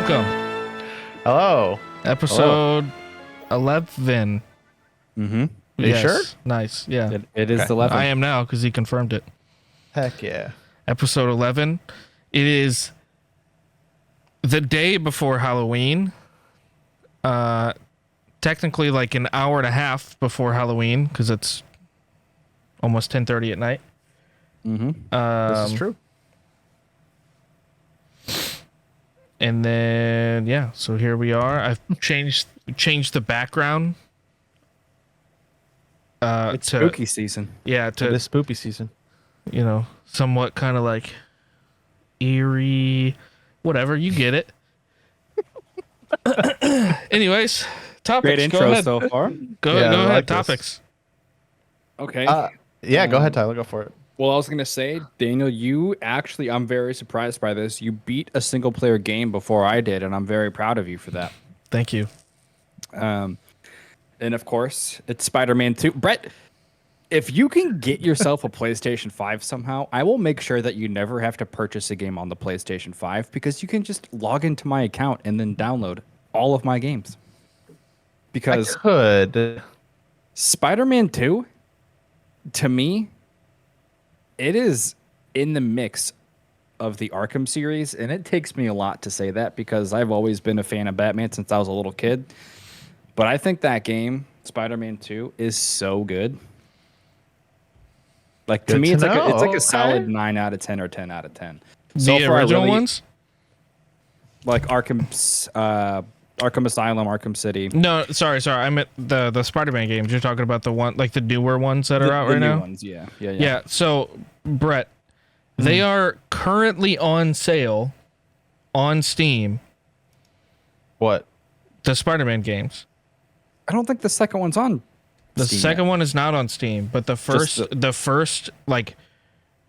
Welcome. Hello. Episode 11. Mm-hmm. Are you Yes. sure? Nice. Yeah. It is Okay. 11. I am now because he confirmed it. Heck yeah. Episode 11. It is the day before Halloween. Technically like an hour and a half before Halloween because it's almost 10:30 at night. Mm-hmm. This is true. And then yeah, so here we are. I've changed the background. It's to spooky season. yeah to It is spoopy season. somewhat kind of like eerie, whatever, you get it. Anyways, topics. Great Go intro ahead. so far. Go Yeah, I ahead. like this. Topics. Okay. Yeah, go ahead, Tyler. Go for it. Well, I was going to say, Daniel, I'm very surprised by this. You beat a single player game before I did, and I'm very proud of you for that. Thank you. And of course, it's Spider-Man 2. Brett, if you can get yourself a PlayStation 5 somehow, I will make sure that you never have to purchase a game on the PlayStation 5 because you can just log into my account and then download all of my games. Because I could. Spider-Man 2, to me, it is in the mix of the Arkham series, and it takes me a lot to say that because I've always been a fan of Batman since I was a little kid. But I think that game, Spider-Man 2, is so good. Like to Good me, to it's know. like a Okay. solid 9 out of 10 or 10 out of 10. The original ones? like Arkham Asylum, Arkham City. No, sorry. I meant the Spider-Man games. You're talking about the one, like the newer ones that are out The right new now. ones, yeah. Yeah. So, Brett, they are currently on sale on Steam. What? The Spider-Man games. I don't think the second one's on. The Steam second yet. one is not on Steam, but the Just first like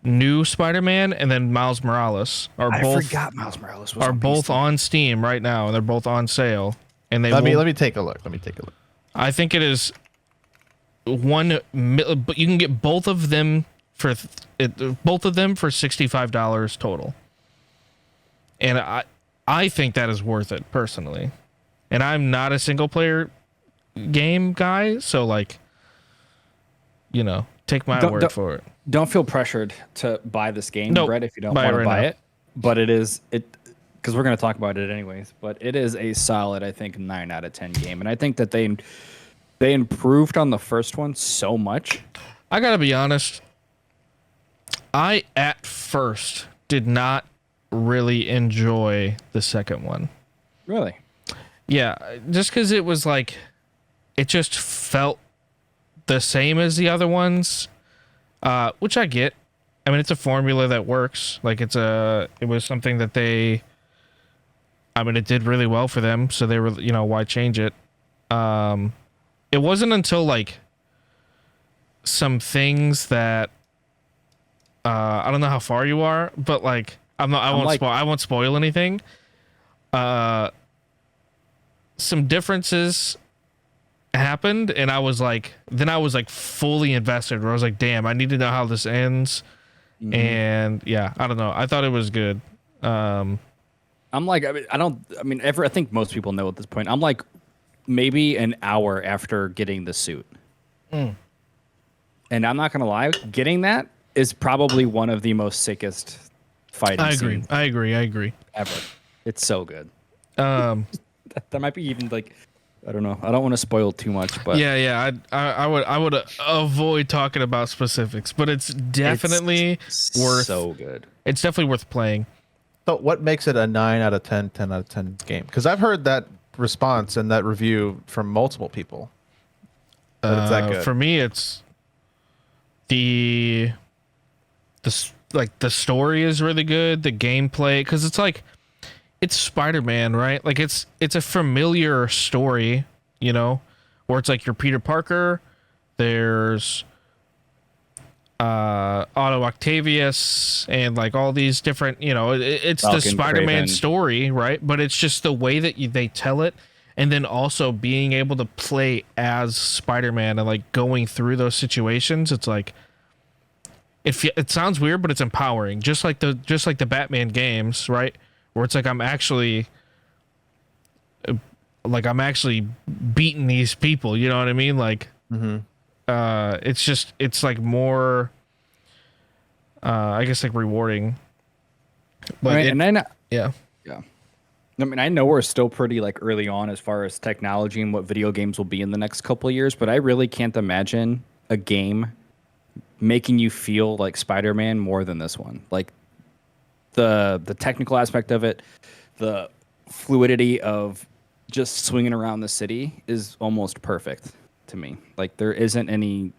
new Spider-Man and then Miles Morales are I both forgot Miles Morales was are on both PC. on Steam right now, and they're both on sale. And they Let will, me take a look. I think it is but you can get both of them for $65 total. And I think that is worth it personally. And I'm not a single player game guy, so like, take my word for it. Don't feel pressured to buy this game, Nope. Brett, if you don't Buy it want to right buy now. it. But because we're going to talk about it anyways. But it is a solid, I think, 9 out of 10 game, and I think that they improved on the first one so much. I gotta be honest. I at first did not really enjoy the second one. Really, Yeah, just because it was like, it just felt the same as the other ones, which I get. I mean, it's a formula that works. Like it was something that it did really well for them. So they were, why change it? It wasn't until like some things that, I don't know how far you are, but like, I won't spoil anything. Some differences happened, and I was like fully invested, where I was like, damn, I need to know how this ends. And yeah, I don't know, I thought it was good. I'm like, I think most people know at this point. I'm like maybe an hour after getting the suit. And I'm not going to lie, getting that is probably one of the most sickest fighting scenes I agree. ever. It's so good. Um, That might be even like, I don't know. I don't want to spoil too much, but yeah. I would avoid talking about specifics, but it's definitely worth. so good. It's definitely worth playing. So what makes it a 9 out of 10, 10 out of 10 game? Because I've heard that response and that review from multiple people. That it's that good. For me, it's the story is really good. The gameplay, because it's like, it's Spider-Man, right? Like it's a familiar story, where it's like you're Peter Parker. There's Otto Octavius and like all these different, it's the Falcon, Spider-Man Kraven. story, right? But it's just the way that they tell it, and then also being able to play as Spider-Man and like going through those situations. It's like, it sounds weird, but it's empowering, just like the Batman games, right? Where it's like I'm actually like I'm actually beating these people. You know what I mean? Like, Mhm. it's like more, I guess like rewarding. But and then yeah, yeah. I mean, I know we're still pretty like early on as far as technology and what video games will be in the next couple of years, but I really can't imagine a game making you feel like Spider-Man more than this one. Like the technical aspect of it, the fluidity of just swinging around the city is almost perfect to me. Like there isn't any,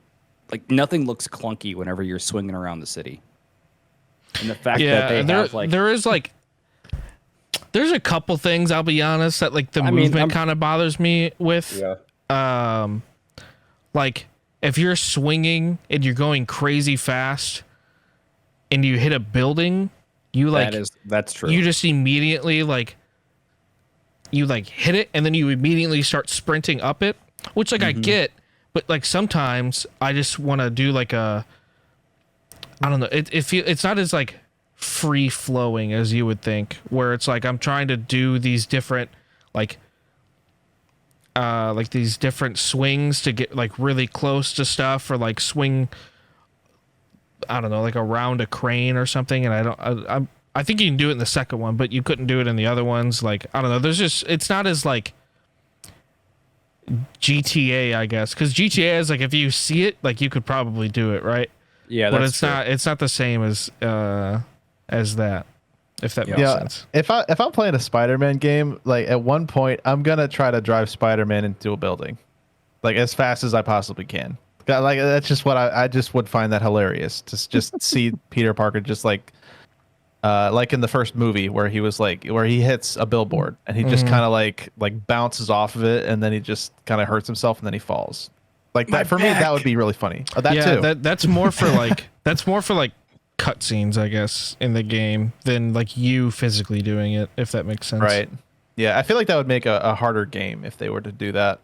like nothing looks clunky whenever you're swinging around the city. And the fact that yeah. they There have like there is like there's a couple things, I'll be honest, that like the I mean, movement kind of bothers me with. yeah. Like if you're swinging and you're going crazy fast and you hit a building, you like That's true. you just immediately like you like hit it and then you immediately start sprinting up it, which like I get, but like sometimes I just want to do like a, I don't know, it's not as like free flowing as you would think, where it's like I'm trying to do these different like these different swings to get like really close to stuff, or like swing, I don't know, like around a crane or something, and I think you can do it in the second one, but you couldn't do it in the other ones. Like, I don't know, there's just, it's not as like GTA, I guess, because GTA is like, if you see it, like you could probably do it, right? yeah, But that's it's true. not, it's not the same as that, if that makes Yeah, sense. if I'm playing a Spider-Man game, like at one point I'm gonna try to drive Spider-Man into a building, like as fast as I possibly can. Like that's just what I just would find that hilarious to just see Peter Parker just like in the first movie where he was like where he hits a billboard and he just kind of like bounces off of it and then he just kind of hurts himself and then he falls. Like that for me, that would be really funny. That Yeah, too. that's more for like cutscenes, I guess, in the game than like you physically doing it, if that makes sense. Right. Yeah, I feel like that would make a harder game if they were to do that.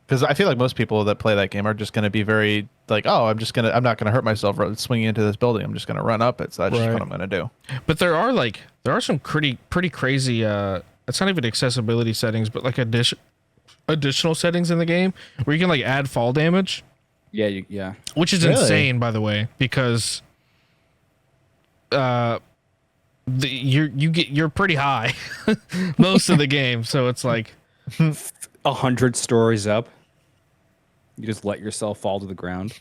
Because I feel like most people that play that game are just going to be very like, oh, I'm not going to hurt myself swinging into this building. I'm just going to run up it. So that's just Right. what I'm going to do. But there are some pretty crazy. It's not even accessibility settings, but like additional settings in the game where you can like add fall damage, Yeah, yeah. which is Really? insane, by the way, because you're pretty high most of the game, so it's like 100 stories up. You just let yourself fall to the ground.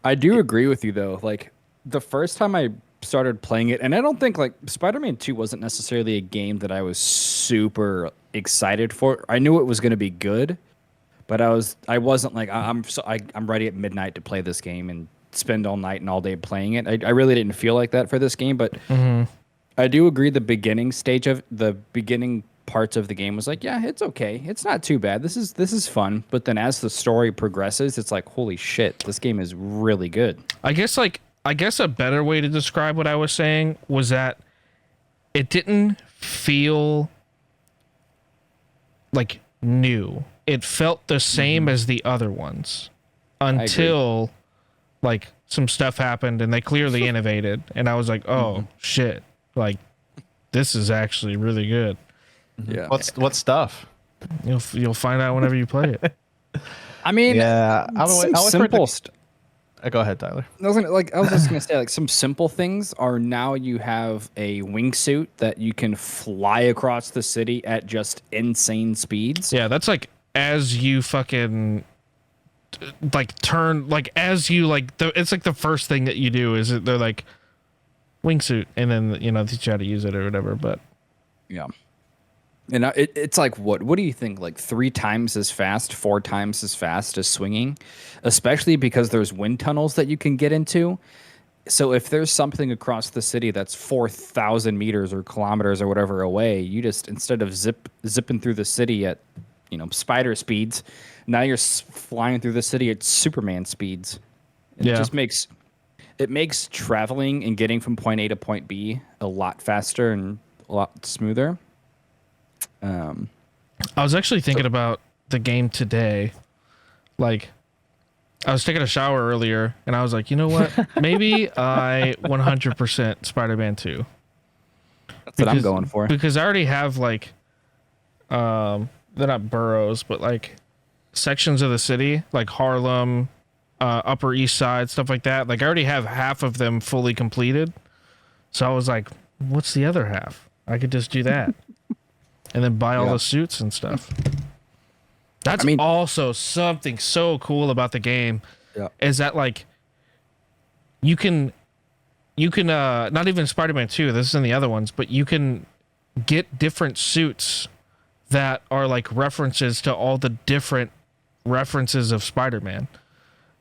I do agree with you though. Like the first time I started playing it, and I don't think like Spider-Man 2 wasn't necessarily a game that I was super excited for. I knew it was going to be good, but I wasn't like I'm ready at midnight to play this game and spend all night and all day playing it. I really didn't feel like that for this game, but I do agree the beginning parts of the game was like, yeah, it's okay. It's not too bad. This is fun. But then as the story progresses, it's like, holy shit, this game is really good. I guess a better way to describe what I was saying was that it didn't feel like new. It felt the same as the other ones until like some stuff happened and they clearly innovated, and I was like, oh shit, like this is actually really good. Yeah. What stuff? You'll find out whenever you play it. I mean, Yeah, I would wait for it simple to- Go ahead, Tyler. I was just gonna say, like some simple things are now you have a wingsuit that you can fly across the city at just insane speeds. Yeah, that's like as you fucking like turn, like as you like it's like the first thing that you do is they're like wingsuit, and then they teach you how to use it or whatever. But Yeah. And it's like, what do you think? Like 3 times as fast, 4 times as fast as swinging, especially because there's wind tunnels that you can get into. So if there's something across the city that's 4,000 meters or kilometers or whatever away, you just, instead of zipping through the city at, spider speeds, now you're flying through the city at Superman speeds. Yeah. It just makes traveling and getting from point A to point B a lot faster and a lot smoother. I was actually thinking about the game today. Like, I was taking a shower earlier, and I was like, you know what? Maybe I 100% Spider-Man 2. That's what I'm going for. Because I already have, like, they're not boroughs, but like sections of the city, like Harlem, Upper East Side, stuff like that. Like I already have half of them fully completed. So I was like, what's the other half? I could just do that. And then buy all Yeah. the suits and stuff. That's I mean- also something so cool about the game Yeah. is that like you can not even Spider-Man 2, this is in the other ones, but you can get different suits that are like references to all the different references of Spider-Man.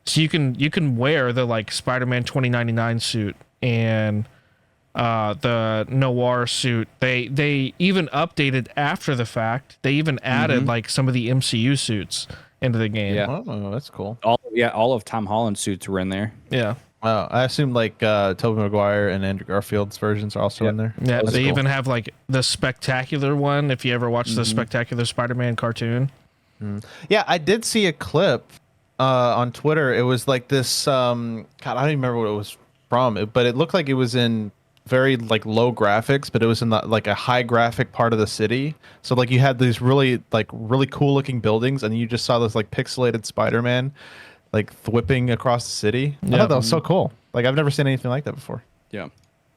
So you can wear the like Spider-Man 2099 suit and the noir suit. They even updated after the fact. They even added like some of the MCU suits into the game. Yeah. Oh, that's cool. All of Tom Holland's suits were in there. Yeah. I assume like Tobey Maguire and Andrew Garfield's versions are also in there. Yeah, That's they cool. even have like the Spectacular one. If you ever watched the Spectacular Spider-Man cartoon, Yeah, I did see a clip on Twitter. It was like this. God, I don't even remember what it was from, but it looked like it was in very like low graphics, but it was in the, like a high graphic part of the city. So like you had these really cool looking buildings, and you just saw this like pixelated Spider-Man like whipping across the city. I Yeah. thought that was so cool. Like I've never seen anything like that before. Yeah.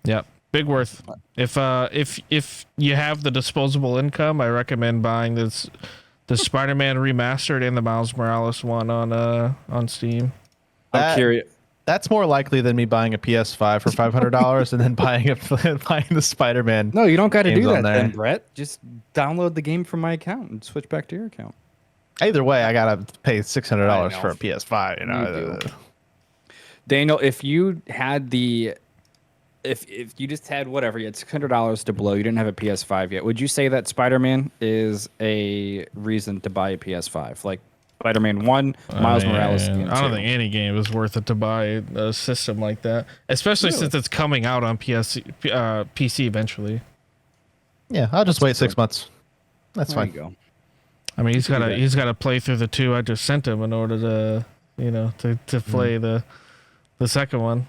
yeah, big worth. If you have the disposable income, I recommend buying the Spider-Man remastered and the Miles Morales one on Steam. I'm That- curious. That's more likely than me buying a PS5 for $500 and then buying the Spider-Man. No, you don't got to games do on that there. then, Brett. Just download the game from my account and switch back to your account. Either way, I gotta pay $600 I know. for a PS5. You know, You do. Daniel, if you had if you just had whatever, you had $600 to blow, you didn't have a PS5 yet, would you say that Spider-Man is a reason to buy a PS5? Like Spider-Man 1, Miles Morales, I and don't 2. think any game is worth it to buy a system like that, especially Really? since it's coming out on PC eventually. yeah, I'll just wait 6 months. That's There fine. you go. I mean, do that. he's got to play through the 2 I just sent him in order to to play the second one.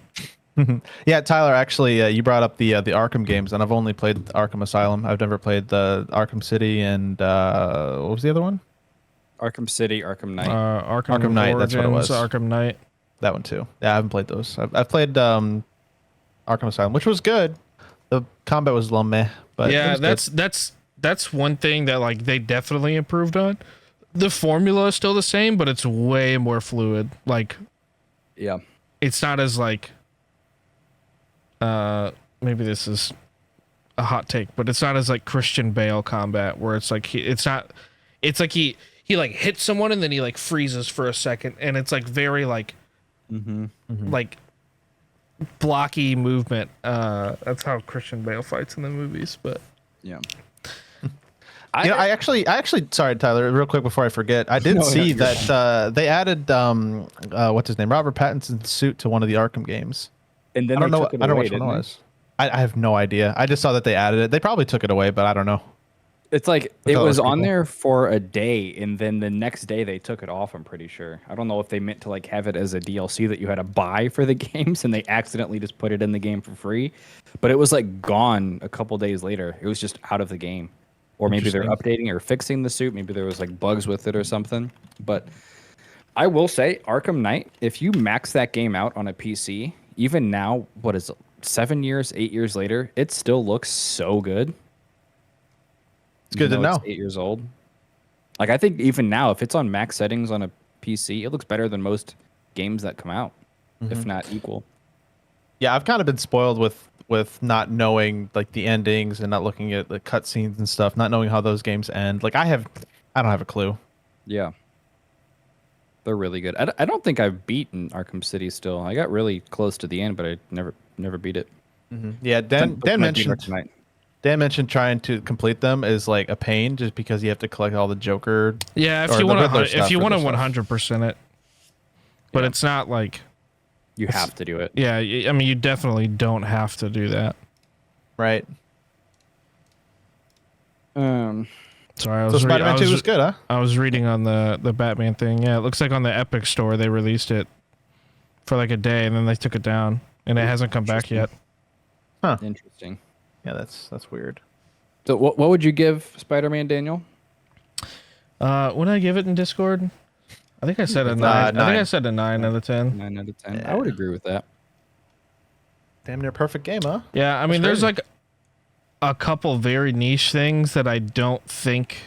Yeah, Tyler, actually, you brought up the Arkham games, and I've only played Arkham Asylum. I've never played the Arkham City and what was the other one? Arkham City, Arkham Knight. Arkham Knight, that's what it Origins, was. Arkham Knight. That one too. Yeah, I haven't played those. I've played Arkham Asylum, which was good. The combat was a little meh, but it Yeah, was good. that's one thing that like they definitely improved on. The formula is still the same, but it's way more fluid. Like Yeah. it's not as like maybe this is a hot take, but it's not as like Christian Bale combat where it's like it's like he like hits someone and then he like freezes for a second and it's like very like like blocky movement. That's how Christian Bale fights in the movies, but Yeah. You know, I actually, sorry, Tyler, real quick before I forget, I did No, see you're that they added what's his name, Robert Pattinson's suit to one of the Arkham games. and then I don't they know. took it I don't know away, which one it didn't they? was. I have no idea. I just saw that they added it. They probably took it away, but I don't know. It's like I it thought it was was on cool. there for a day, and then the next day they took it off. I'm pretty sure. I don't know if they meant to like have it as a DLC that you had to buy for the games, and they accidentally just put it in the game for free. But it was like gone a couple days later. It was just out of the game, or maybe they're updating or fixing the suit. Maybe there was like bugs with it or something. But I will say, Arkham Knight, if you max that game out on a PC, even now, what is it, 7 years, 8 years later, it still looks so good. It's good to Even though know. It's 8 years old. Like I think even now, if it's on max settings on a PC, it looks better than most games that come out, if not equal. Yeah, I've kind of been spoiled with not knowing like the endings and not looking at the cutscenes and stuff, not knowing how those games end. Like I don't have a clue. Yeah, they're really good. I don't think I've beaten Arkham City still. I got really close to the end, but I never beat it. Yeah, Dan Might be mentioned Arkham Knight. Dan mentioned trying to complete them is like a pain just because you have to collect all the Joker. yeah, if Or you the want Riddler to stuff if you or want the to stuff. 100% it, but Yeah. it's not like You have to do it. yeah. I mean, you definitely don't have to do that. Right. Sorry, I So was Spider-Man 2 was good, huh? I was reading on the Batman thing. Yeah, it looks like on the Epic Store they released it for like a day and then they took it down and it hasn't come back yet. Interesting. Yeah, that's weird. So what would you give Spider-Man, Daniel? When I give it in Discord, I think I said a It's, 9. I think I 9. said a 9 out of 10. 9 out of 10. Yeah. I would agree with that. Damn near perfect game, huh? Yeah, I mean, That's there's crazy. like a couple very niche things that I don't think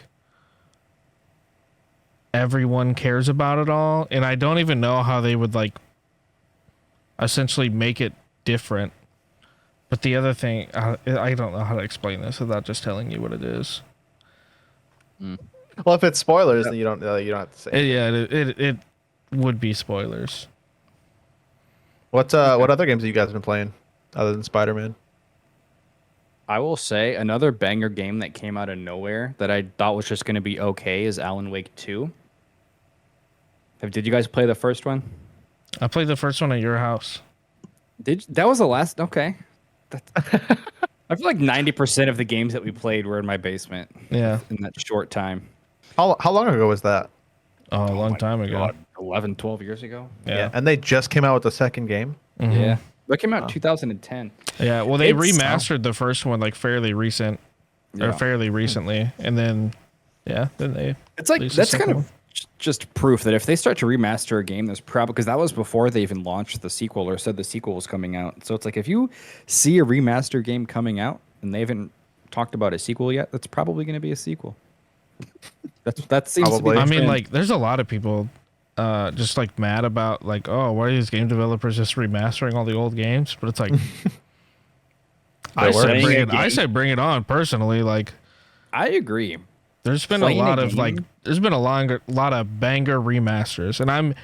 everyone cares about at all, and I don't even know how they would like essentially make it different. But the other thing, I don't know how to explain this without just telling you what it is. Well, if it's spoilers, then you don't have to say. Yeah, it would be spoilers. What other games have you guys been playing other than Spider-Man? I will say another banger game that came out of nowhere that I thought was just going to be okay is Alan Wake 2. Did you guys play the first one? I played the first one at your house. That was the last? Okay. I feel like 90% of the games that we played were in my basement. Yeah. In that short time. How long ago was that? Oh, a long time ago. God, 11, 12 years ago. Yeah. And they just came out with the second game. Mhm. Yeah. That came out in 2010. Yeah. Well, they It's- remastered the first one like fairly recent or Yeah. fairly recently, and then then they. It's like released the that's second kind one. of just proof that if they start to remaster a game, there's probably because that was before they even launched the sequel or said the sequel was coming out. So it's like if you see a remaster game coming out and they haven't talked about a sequel yet, that's probably going to be a sequel. That seems to be. Probably. The I mean, trend. like, there's a lot of people just like mad about like, oh, why are these game developers just remastering all the old games? But it's like, I They were. said Playing a I game. said bring it on. Personally, like, I agree. there's been Playing a a lot of like, game? there's been a lot of banger remasters, and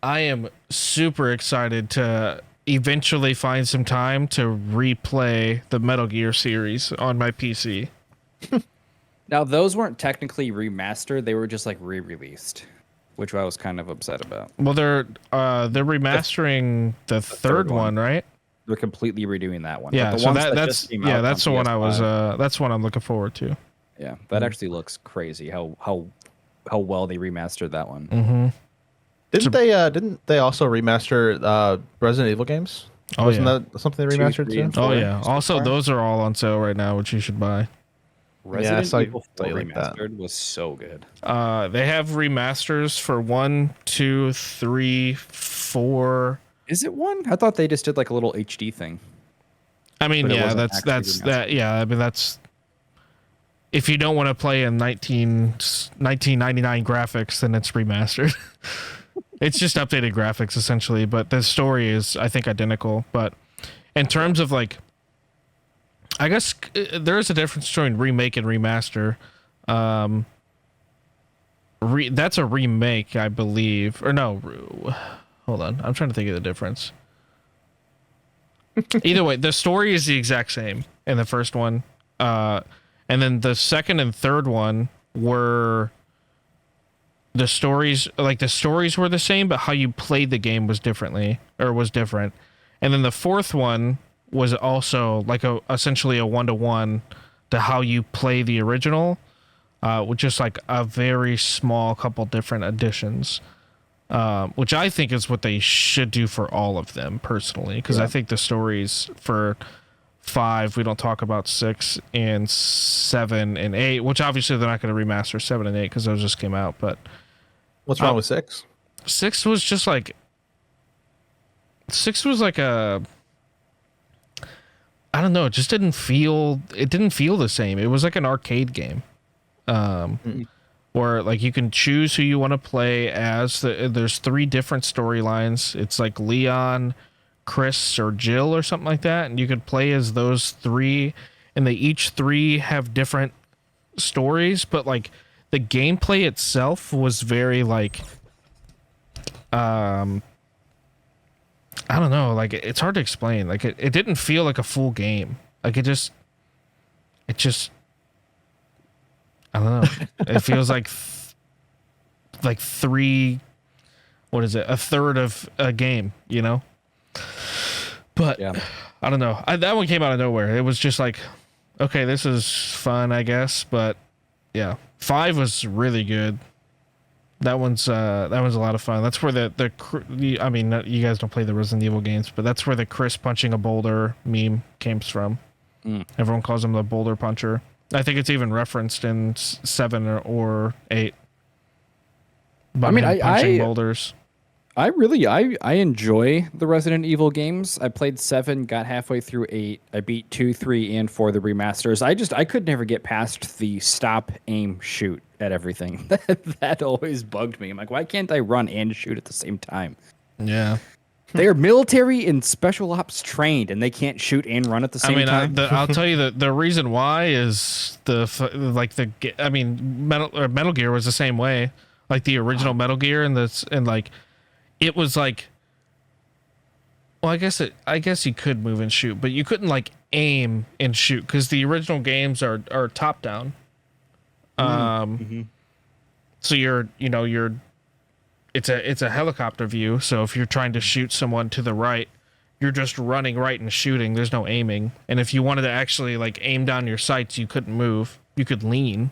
I am super excited to eventually find some time to replay the Metal Gear series on my PC. Now those weren't technically remastered; they were just like re-released, which I was kind of upset about. Well, they're remastering the third third one. one, right? They're completely redoing that one. Yeah, But the so ones that's just came out that's on the one I was PS5, that's one I'm looking forward to. Yeah, that actually looks crazy. How well they remastered that one. Mm-hmm. Didn't they also remaster Resident Evil games? Oh, Wasn't yeah. that something they 2, remastered 3, too? and Oh 4 yeah. so Also, far. those are all on sale right now, which you should buy. Resident saw you- Evil saw 4 you like that. remastered was so good. They have remasters for 1, 2, 3, 4. Is it one? I thought they just did like a little HD thing. I mean, But it yeah, wasn't that's actually that. Yeah, I mean that's if you don't want to play in 1999 graphics, then it's remastered. It's just updated graphics essentially, but the story is I think identical. But in terms of like, I guess there is a difference between remake and remaster. That's a remake, I believe, or no. Hold on, I'm trying to think of the difference. Either way, the story is the exact same in the first one, and then the second and third one were the stories were the same, but how you played the game was different. And then the fourth one was also like essentially a 1-to-1 to how you play the original, with just like a very small couple different additions. Which I think is what they should do for all of them personally, because I think the stories for 5, we don't talk about 6 and 7 and 8, which obviously they're not going to remaster 7 and 8 because those just came out. But What's wrong with 6? 6 was just like 6 was like a, I don't know, it didn't feel the same. It was like an arcade game. Or like you can choose who you want to play as. There's 3 different storylines. It's like Leon, Chris, or Jill or something like that, and you could play as those 3, and they each 3 have different stories. But like the gameplay itself was very like, I don't know, like it's hard to explain. Like it didn't feel like a full game. Like it just. I don't know. It feels like 3. What is it? A third of a game, you know? But Yeah. I don't know. That one came out of nowhere. It was just like, okay, this is fun, I guess. But yeah, 5 was really good. That one's a lot of fun. That's where I mean, you guys don't play the Resident Evil games, but that's where the Chris punching a boulder meme came from. Everyone calls him the boulder puncher. I think it's even referenced in 7 or 8. I mean, punching boulders. I enjoy the Resident Evil games. I played 7, got halfway through 8. I beat 2, 3, and 4 the remasters. I could never get past the stop, aim, shoot at everything. That always bugged me. I'm like, why can't I run and shoot at the same time? Yeah. They are military and special ops trained, and they can't shoot and run at the same time. I'll tell you the reason why is Metal Gear was the same way. Like the original Metal Gear and it was like, well, I guess you could move and shoot, but you couldn't like aim and shoot because the original games are top down. So it's a helicopter view. So if you're trying to shoot someone to the right, you're just running right and shooting. There's no aiming. And if you wanted to actually like aim down your sights, you couldn't move. You could lean,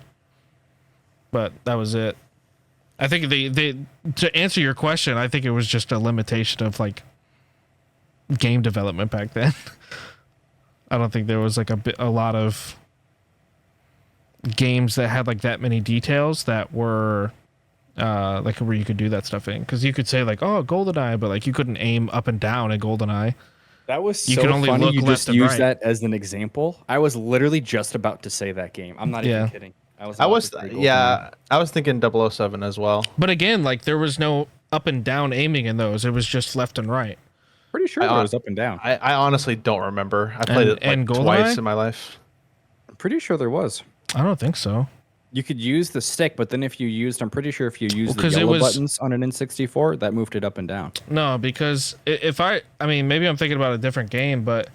but that was it. I think to answer your question, I think it was just a limitation of like game development back then. I don't think there was like a lot of games that had like that many details that were like where you could do that stuff in, because you could say like, oh, GoldenEye, but like you couldn't aim up and down at GoldenEye. That was you so could only funny. look You left just and use right. that as an example. I was literally just about to say that game. I'm not even kidding. I was thinking 007 as well. But again, like there was no up and down aiming in those. It was just left and right. Pretty sure it was up and down. I honestly don't remember. I played it like GoldenEye? twice in my life. I'm pretty sure there was. I don't think so. You could use the stick, but then I'm pretty sure if you used the 'cause it yellow was- buttons on an N64, that moved it up and down. No, because I mean, maybe I'm thinking about a different game, but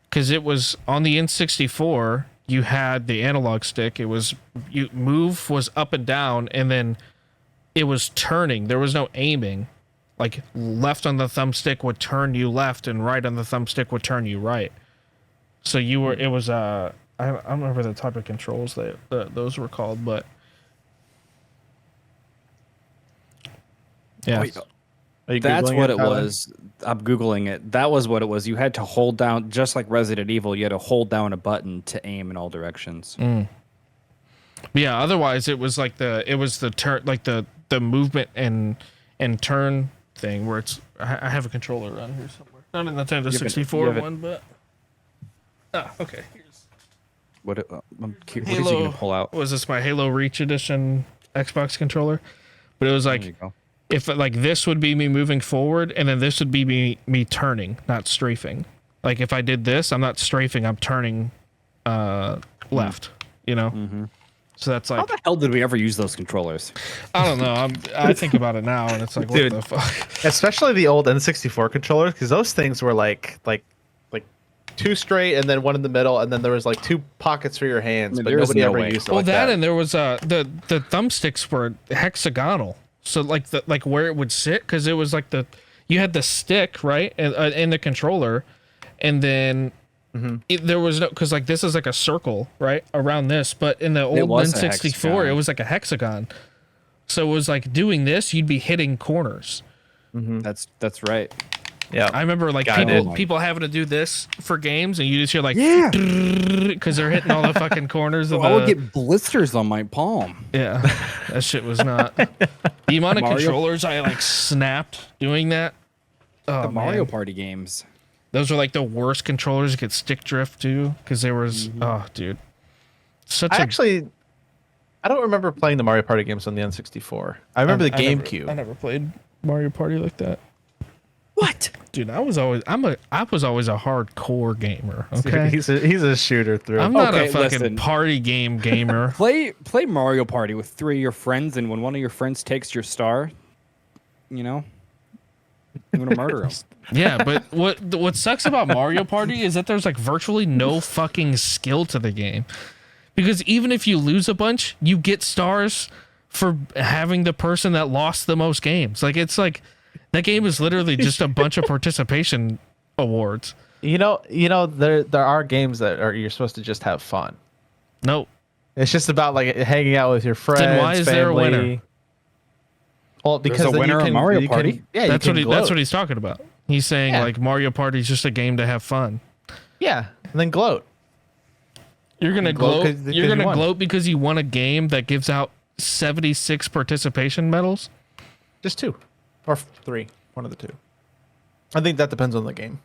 because it was on the N64, you had the analog stick. It was move was up and down, and then it was turning. There was no aiming. Like left on the thumbstick would turn you left, and right on the thumbstick would turn you right. So it was I don't remember the type of controls that those were called, but yeah. Wait, Are you that's Googling what it Tyler? was. I'm Googling it. That was what it was. You had to hold down, just like Resident Evil, you had to hold down a button to aim in all directions. Yeah, otherwise it was like the turn, like the movement and turn thing where it's I have a controller around here somewhere. Not in the Nintendo 64 one, but okay. Here's What is he Halo. going to pull out? Was this my Halo Reach Edition Xbox controller? But it was There like you go. if like this would be me moving forward, and then this would be me turning, not strafing. Like if I did this, I'm not strafing, I'm turning left. You know. So that's How like, the hell did we ever use those controllers? I don't know. I think about it now, and it's like, what Dude. the fuck? Especially the old N64 controllers, because those things were like two straight and then one in the middle, and then there was like two pockets for your hands, I mean, but there's nobody no ever way. used it Well, like that that. and there was the thumbsticks were hexagonal, so like where it would sit, because it was like you had the stick right in the controller, and then there was no, because like this is like a circle right around this, but in the old was a N64 hexagon. it was like a hexagon, so it was like doing this, you'd be hitting corners. That's right. Yeah, I remember like Got it. people having to do this for games, and you just hear like Yeah. because they're hitting all the fucking corners of I would the. get blisters on my palm. Yeah, that shit was not. The amount of Mario- controllers I like snapped doing that. Oh, The Mario man. Party games. Those were like the worst controllers to get stick drift too, because there was oh, dude, such I a. actually, I don't remember playing the Mario Party games on the N64. I remember the I never- GameCube. I never played Mario Party like that, What? dude. I was always a hardcore gamer. Okay, He's a shooter through. I'm not Okay, a fucking listen. party game gamer. Play Mario Party with 3 of your friends, and when one of your friends takes your star, you know, you're gonna murder him. Yeah, but what sucks about Mario Party is that there's like virtually no fucking skill to the game. Because even if you lose a bunch, you get stars for having the person that lost the most games. Like it's like that game is literally just a bunch of participation awards. You know, there are games that are you're supposed to just have fun. Nope. It's just about like hanging out with your friends. why is there a family. winner? Well, because a then winner you of can, Mario you can- Party. yeah, That's you what can that's gloat. what he's talking about. He's saying Yeah. like Mario Party is just a game to have fun. Yeah, and then gloat. You're gonna gloat gloat. 'cause You're you gonna won. gloat because you won a game that gives out 76 participation medals. Just 2 or 3, one of the 2. I think that depends on the game.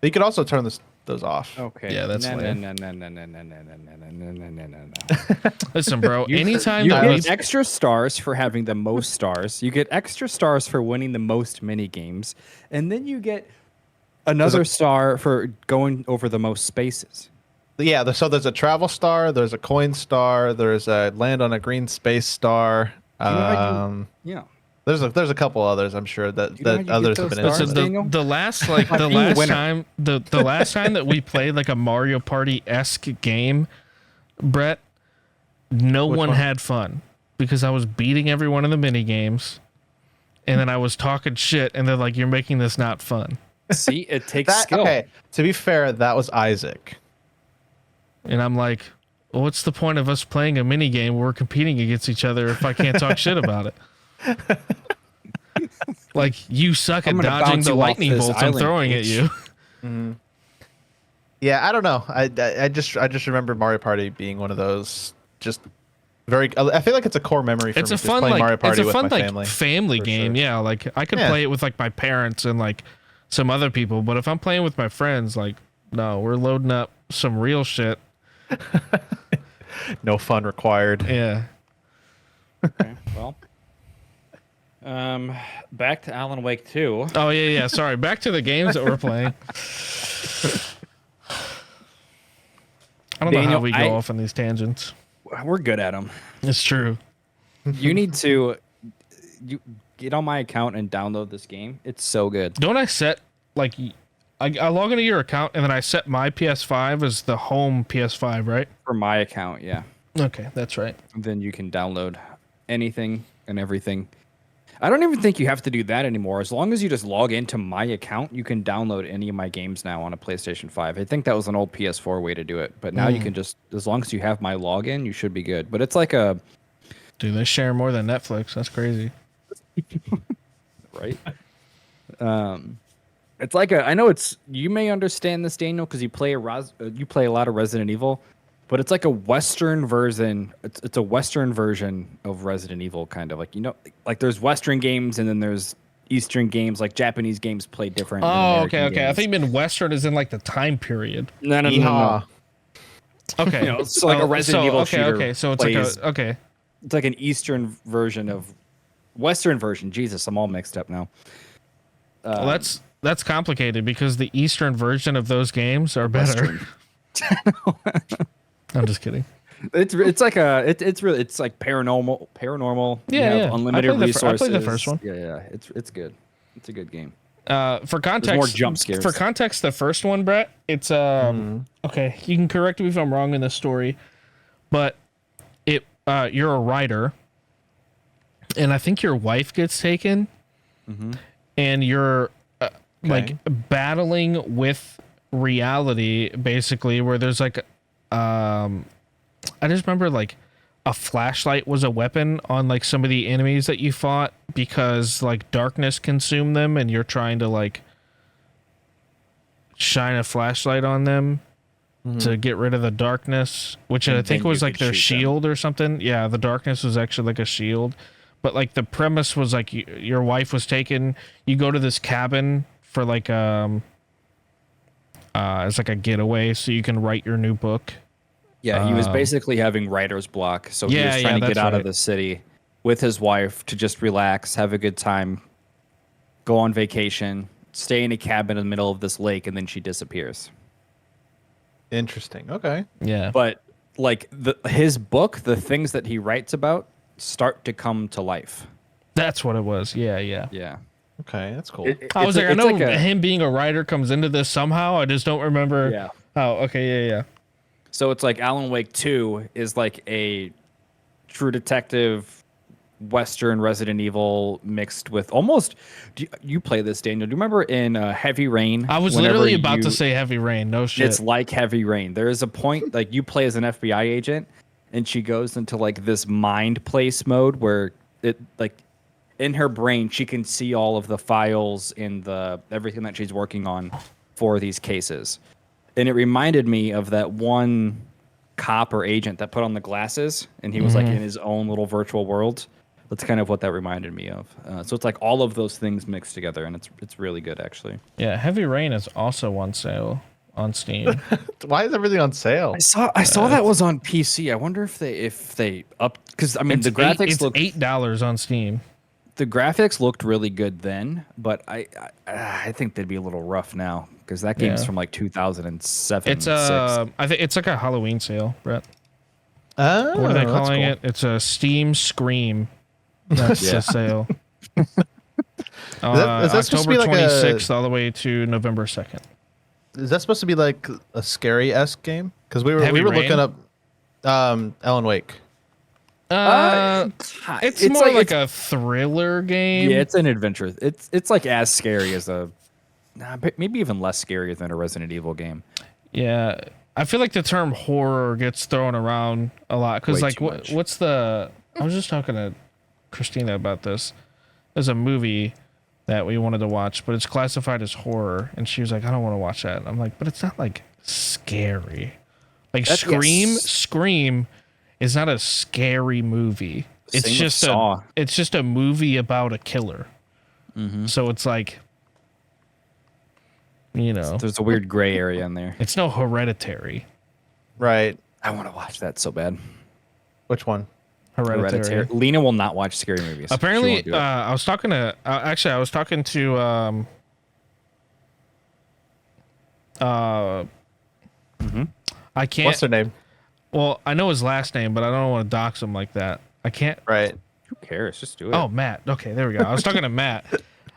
You could also turn those off. Okay. Yeah, that's no, lame. no. Listen, bro. Anytime You that get was, extra stars for having the most stars. You get extra stars for winning the most mini games, and then you get another star for going over the most spaces. Yeah, so there's a travel star, there's a coin star, there's a land on a green space star. Do you know how you, yeah. There's a couple others I'm sure that, you know how you that get others have those been stars? into. listen, Daniel? the last like By the being a last winner. time the last time that we played like a Mario Party esque game, Brett, no Which one one? had fun because I was beating everyone in the mini games, and then I was talking shit, and they're like, "You're making this not fun." See, it takes skill. Okay, to be fair, that was Isaac. And I'm like, well, what's the point of us playing a mini game where we're competing against each other if I can't talk shit about it? Like, you suck at I'm gonna dodging bounce the you off lightning this bolts I'm island, throwing at bitch. you. Yeah, I don't know. I just remember Mario Party being one of those just very. I feel like it's a core memory for It's me. a just fun playing like Mario it's Party a with fun my like family. For game. sure. Yeah, like I could Yeah. play it with like my parents and like some other people, but if I'm playing with my friends, like no, we're loading up some real shit. No fun required. Yeah. Okay, well, back to Alan Wake 2. Oh yeah. Sorry. Back to the games that we're playing. I don't know how Daniel, we go off on these tangents. We're good at them. It's true. You need to get on my account and download this game. It's so good. Don't I set like I log into your account and then I set my PS5 as the home PS5, right? For my account, yeah. Okay, that's right. Then you can download anything and everything. I don't even think you have to do that anymore. As long as you just log into my account, you can download any of my games now on a PlayStation 5. I think that was an old PS4 way to do it, but now you can just, as long as you have my login, you should be good. But it's like a, Dude, they share more than Netflix. That's crazy. right? It's like a, I know it's, you may understand this, Daniel, because you play a lot of Resident Evil, but it's like a Western version. It's a Western version of Resident Evil, kind of like, you know, like there's Western games and then there's Eastern games, like Japanese games play different. than Oh, American okay. I games. think you meant Western is in like the time period. No. Yeehaw. Okay. You know, it's like a Resident Evil shooter Okay, so it's plays- like a okay. It's like an Eastern version of Western version. Jesus, I'm all mixed up now. Well, that's complicated because the Eastern version of those games are better. I'm just kidding. It's like a it's really it's like paranormal. You Yeah, have yeah. unlimited I played resources. the first one. Yeah. It's good. It's a good game. For context, more jump scares. For context, the first one, Brett, it's okay. You can correct me if I'm wrong in this story, but you're a writer, and I think your wife gets taken, and you're like battling with reality, basically, where there's like, I just remember like a flashlight was a weapon on like some of the enemies that you fought because like darkness consumed them and you're trying to like shine a flashlight on them to get rid of the darkness, which I And think then was you like could their shoot them. shield or something. Yeah, the darkness was actually like a shield. But like the premise was like your wife was taken, you go to this cabin for like it's like a getaway so you can write your new book. Yeah, he was basically having writer's block, so he Yeah, was trying to that's get out right. of the city with his wife to just relax, have a good time, go on vacation, stay in a cabin in the middle of this lake, and then she disappears. Interesting. Okay. Yeah. But like his book, the things that he writes about start to come to life. That's what it was. Yeah. Yeah. Okay, that's cool. I was like, I it's know a- him being a writer comes into this somehow. I just don't remember. Yeah. Oh, okay. Yeah. So it's like Alan Wake 2 is like a True Detective Western Resident Evil mixed with almost. You play this, Daniel? Do you remember in Heavy Rain? I was whenever literally about to you- say Heavy Rain. No shit. It's like Heavy Rain. There is a point like you play as an FBI agent, and she goes into like this mind place mode where it like in her brain she can see all of the files in the everything that she's working on for these cases. And it reminded me of that one cop or agent that put on the glasses and he was like in his own little virtual world. That's kind of what that reminded me of. So it's like all of those things mixed together, and it's really good actually. Yeah, Heavy Rain is also on sale on Steam. Why is everything on sale? I saw that was on PC. I wonder if they up because I mean It's the graphics it's look $8 on Steam. the graphics looked really good then, but I think they'd be a little rough now because that game's Yeah. from like 2007. It's I think it's like a Halloween sale, Brett. Oh, What are they that's calling cool. it? It's a Steam Scream. That's Yeah. the sale. Is that supposed to October be like 26th all the way to November 2nd. Is that supposed to be like a scary-esque game? Because we Heavy were Rain? looking up Alan Wake. It's more like a thriller game. yeah, it's an adventure. It's like as scary as maybe even less scary than a Resident Evil game. Yeah, I feel like the term horror gets thrown around a lot because, Way like, too much. what's the? I was just talking to Christina about this. There's a movie that we wanted to watch, but it's classified as horror, and she was like, "I don't want to watch that." I'm like, "But it's not like scary. Like Yes. Scream is not a scary movie. It's Same with just Saw. it's just a movie about a killer. So it's like, you know, There's a weird gray area in there. it's no Hereditary. Right. I want to watch that so bad. Which one? Hereditary. Lena will not watch scary movies. She Apparently, won't do it. I was talking to actually I was talking to I can't. What's her name? Well, I know his last name, but I don't want to dox him like that. I can't. Right. Who cares? Just do it. Oh, Matt. Okay, there we go. I was talking to Matt.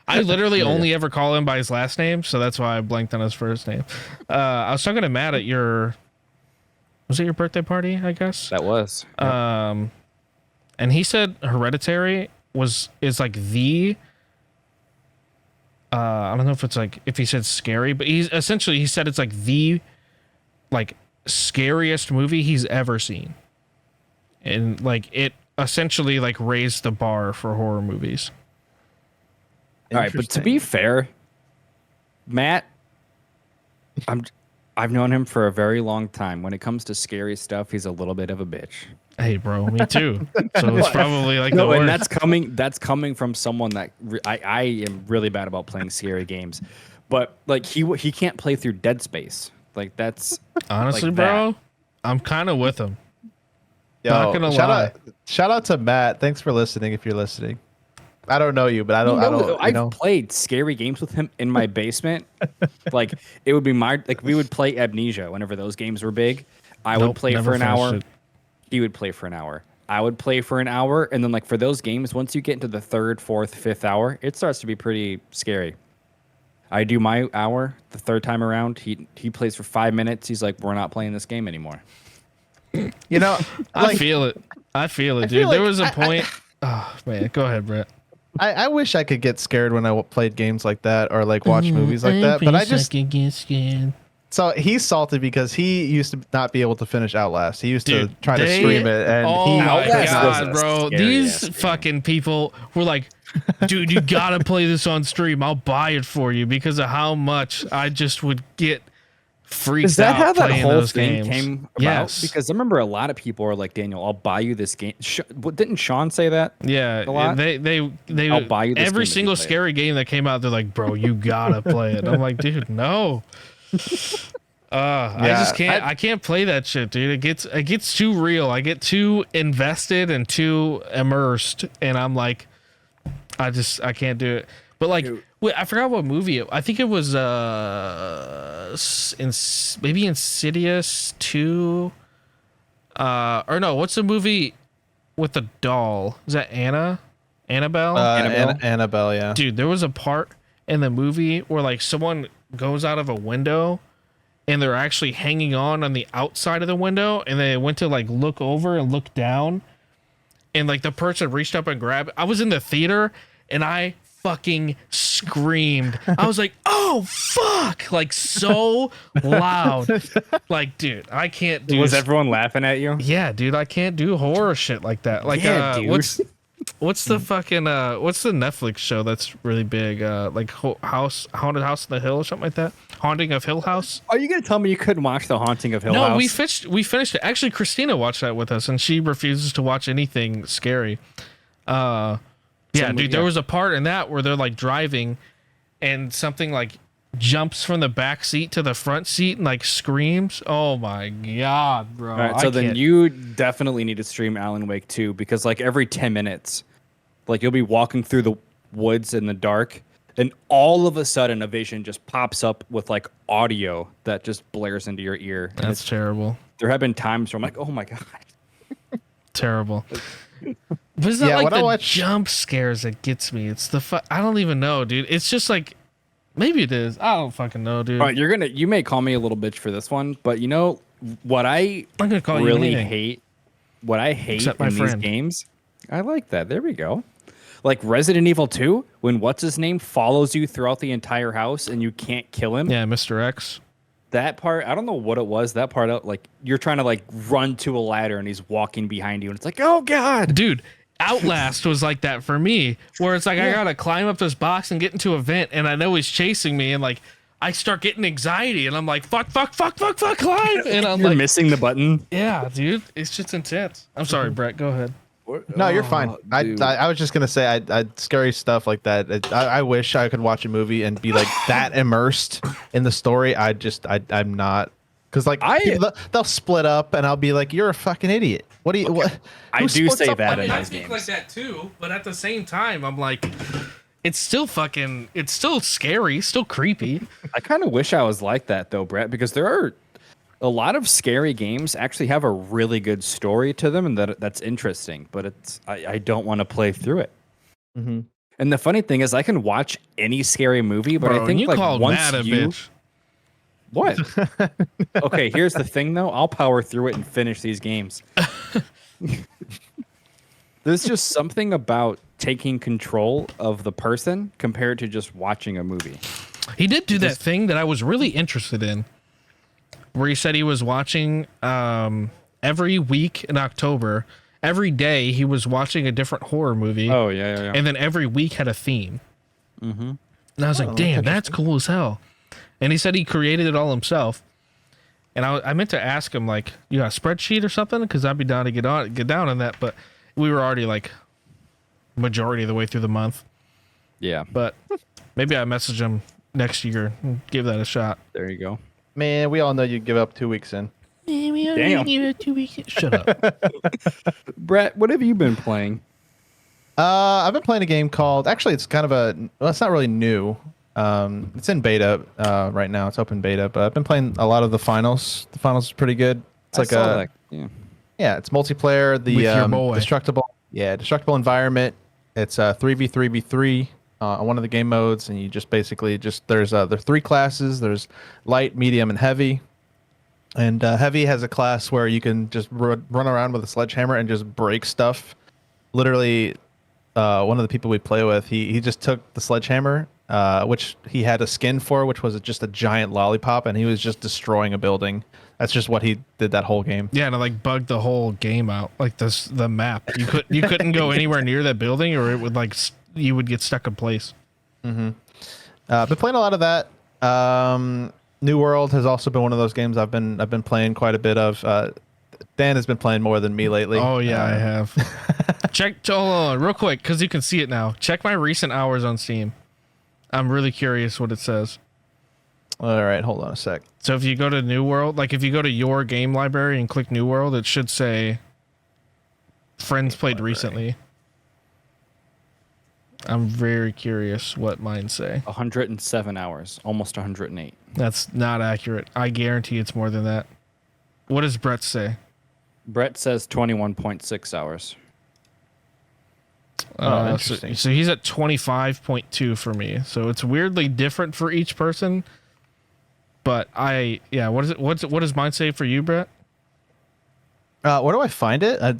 I literally only ever call him by his last name, so that's why I blanked on his first name. I was talking to Matt at your. Was it your birthday party? I guess. that was. And he said Hereditary is like the. I don't know if it's like if he said scary, but he said it's like the, like, scariest movie he's ever seen, and like it essentially like raised the bar for horror movies. All right, but to be fair, Matt, I've known him for a very long time. When it comes to scary stuff, he's a little bit of a bitch. Hey, bro, me too. So it's probably like the No, and worst. that's coming from someone that I am really bad about playing scary games, but like he can't play through Dead Space. Like that's Honestly, like bro, I'm kind of with him. Yo, Not gonna shout lie. shout out to Matt. Thanks for listening. If you're listening, I don't know you, but I don't. I've played scary games with him in my basement. Like it would be we would play Amnesia whenever those games were big. I would Nope, play never for an finished hour. it. He would play for an hour. I would play for an hour, and then like for those games, once you get into the third, fourth, fifth hour, it starts to be pretty scary. I do my hour the third time around. He plays for 5 minutes. He's like, "We're not playing this game anymore." You know, I like, feel it. I feel it, I dude. feel There like was a point. Oh man, go ahead, Brett. I wish I could get scared when I played games like that or like watch movies like that. But I just could get scared. so he's salty because he used to not be able to finish Outlast. He used Dude, to try to they- stream it, and Oh he my Outlast god, was a bro! scary These ass game. fucking people were like, "Dude, you gotta play this on stream. I'll buy it for you," because of how much I just would get freaked Is that out how that playing whole those thing games. came about? Yes. Because I remember a lot of people are like, "Daniel, I'll buy you this game." Didn't Sean say that? Yeah, a lot? they I'll buy you this game every if you single play it. scary game that came out. They're like, "Bro, you gotta play it." I'm like, "Dude, no." I just can't. I can't play that shit, dude. It gets too real. I get too invested and too immersed, and I'm like, I can't do it. But like, wait, I forgot what movie. I think it was maybe Insidious 2. Or no, what's the movie with the doll? Is that Annabelle? Annabelle? Annabelle, yeah. Dude, there was a part in the movie where like someone goes out of a window and they're actually hanging on the outside of the window, and they went to like look over and look down, and like the person reached up and grabbed. I was in the theater and I fucking screamed. I was like, "Oh fuck!" Like so loud. Like, dude, I can't do. Was everyone laughing at you? Yeah, dude, I can't do horror shit like that. Like, Yeah, dude. What's the fucking what's the Netflix show that's really big? Like Haunted House on the Hill or something like that. Haunting of Hill House. Are you gonna tell me you couldn't watch The Haunting of Hill No, House? we finished it. Actually, Christina watched that with us, and she refuses to watch anything scary. Yeah, Same with- dude, there was a part in that where they're like driving, and something like jumps from the back seat to the front seat and like screams. Oh my god, bro! All right, so then you definitely need to stream Alan Wake 2 because like every 10 minutes, like you'll be walking through the woods in the dark, and all of a sudden a vision just pops up with like audio that just blares into your ear. And That's terrible. there have been times where I'm like, oh my god. Terrible. But it's not Yeah, like when I the watch- jump scares that gets me. It's the I don't even know, dude. It's just like maybe it is. I don't fucking know, dude. All right, you may call me a little bitch for this one, but you know what I I'm gonna call you really anything. hate? What I hate Except my in these friend. games? I like that. There we go. Like Resident Evil 2, when what's his name follows you throughout the entire house and you can't kill him. Yeah, Mr. X. That part, I don't know what it was. That part, like you're trying to like run to a ladder and he's walking behind you, and it's like, oh god. Dude, Outlast was like that for me, where it's like I gotta climb up this box and get into a vent, and I know he's chasing me, and like I start getting anxiety, and I'm like, fuck, climb, and I'm You're like, missing the button. yeah, dude, it's just intense. I'm sorry, Brett, go ahead. No, you're fine. Oh, I dude. I was just gonna say, I scary stuff like that. I wish I could watch a movie and be like that immersed in the story. I'm not, because like people, they'll split up and I'll be like, you're a fucking idiot. What do you? What? I who do splits say up that like in I those speak games. like that too, but at the same time, I'm like, it's still scary, still creepy. I kind of wish I was like that though, Brett, because there are a lot of scary games actually have a really good story to them, and that's interesting. But I don't want to play through it. Mm-hmm. And the funny thing is, I can watch any scary movie, but Bro, I think you like called once Matt a you bitch. what? Okay, here's the thing though. I'll power through it and finish these games. There's just something about taking control of the person compared to just watching a movie. He did do that thing that I was really interested in, where he said he was watching every week in October. Every day he was watching a different horror movie, Oh yeah. and then every week had a theme. Mm-hmm. And I was like, damn, that's cool as hell. And he said he created it all himself. And I meant to ask him, like, you got a spreadsheet or something? Because I'd be down to get down on that. But we were already like majority of the way through the month. Yeah. But maybe I message him next year and give that a shot. There you go. Man, we all know you give up 2 weeks in. Damn. Shut up. Brett, what have you been playing? I've been playing a game called. Actually, it's kind of well, it's not really new. It's in beta right now. It's open beta, but I've been playing a lot of the finals. The finals is pretty good. It's like yeah, it's multiplayer. The With your boy. destructible environment. It's 3v3v3 on one of the game modes, and you just basically there's 3 classes. There's light, medium, and heavy. And heavy has a class where you can just run around with a sledgehammer and just break stuff. Literally, one of the people we play with, he just took the sledgehammer, which he had a skin for, which was just a giant lollipop, and he was just destroying a building. That's just what he did that whole game. Yeah, and it like bugged the whole game out. Like the map. You couldn't go anywhere near that building, or it would like you would get stuck in place. Been playing a lot of that. New World has also been one of those games I've been playing quite a bit of. Dan has been playing more than me lately. Oh yeah, I have. Check hold on real quick because you can see it now. Check my recent hours on Steam. I'm really curious what it says. All right, hold on a sec. So if you go to New World, like if you go to your game library and click New World, it should say friends played recently. I'm very curious what mine say. 107 hours, almost 108. That's not accurate. I guarantee it's more than that. What does Brett say? Brett says 21.6 hours. Interesting. So he's at 25.2 for me. So it's weirdly different for each person. But what is it? What does mine say for you, Brett? Where do I find it? I'm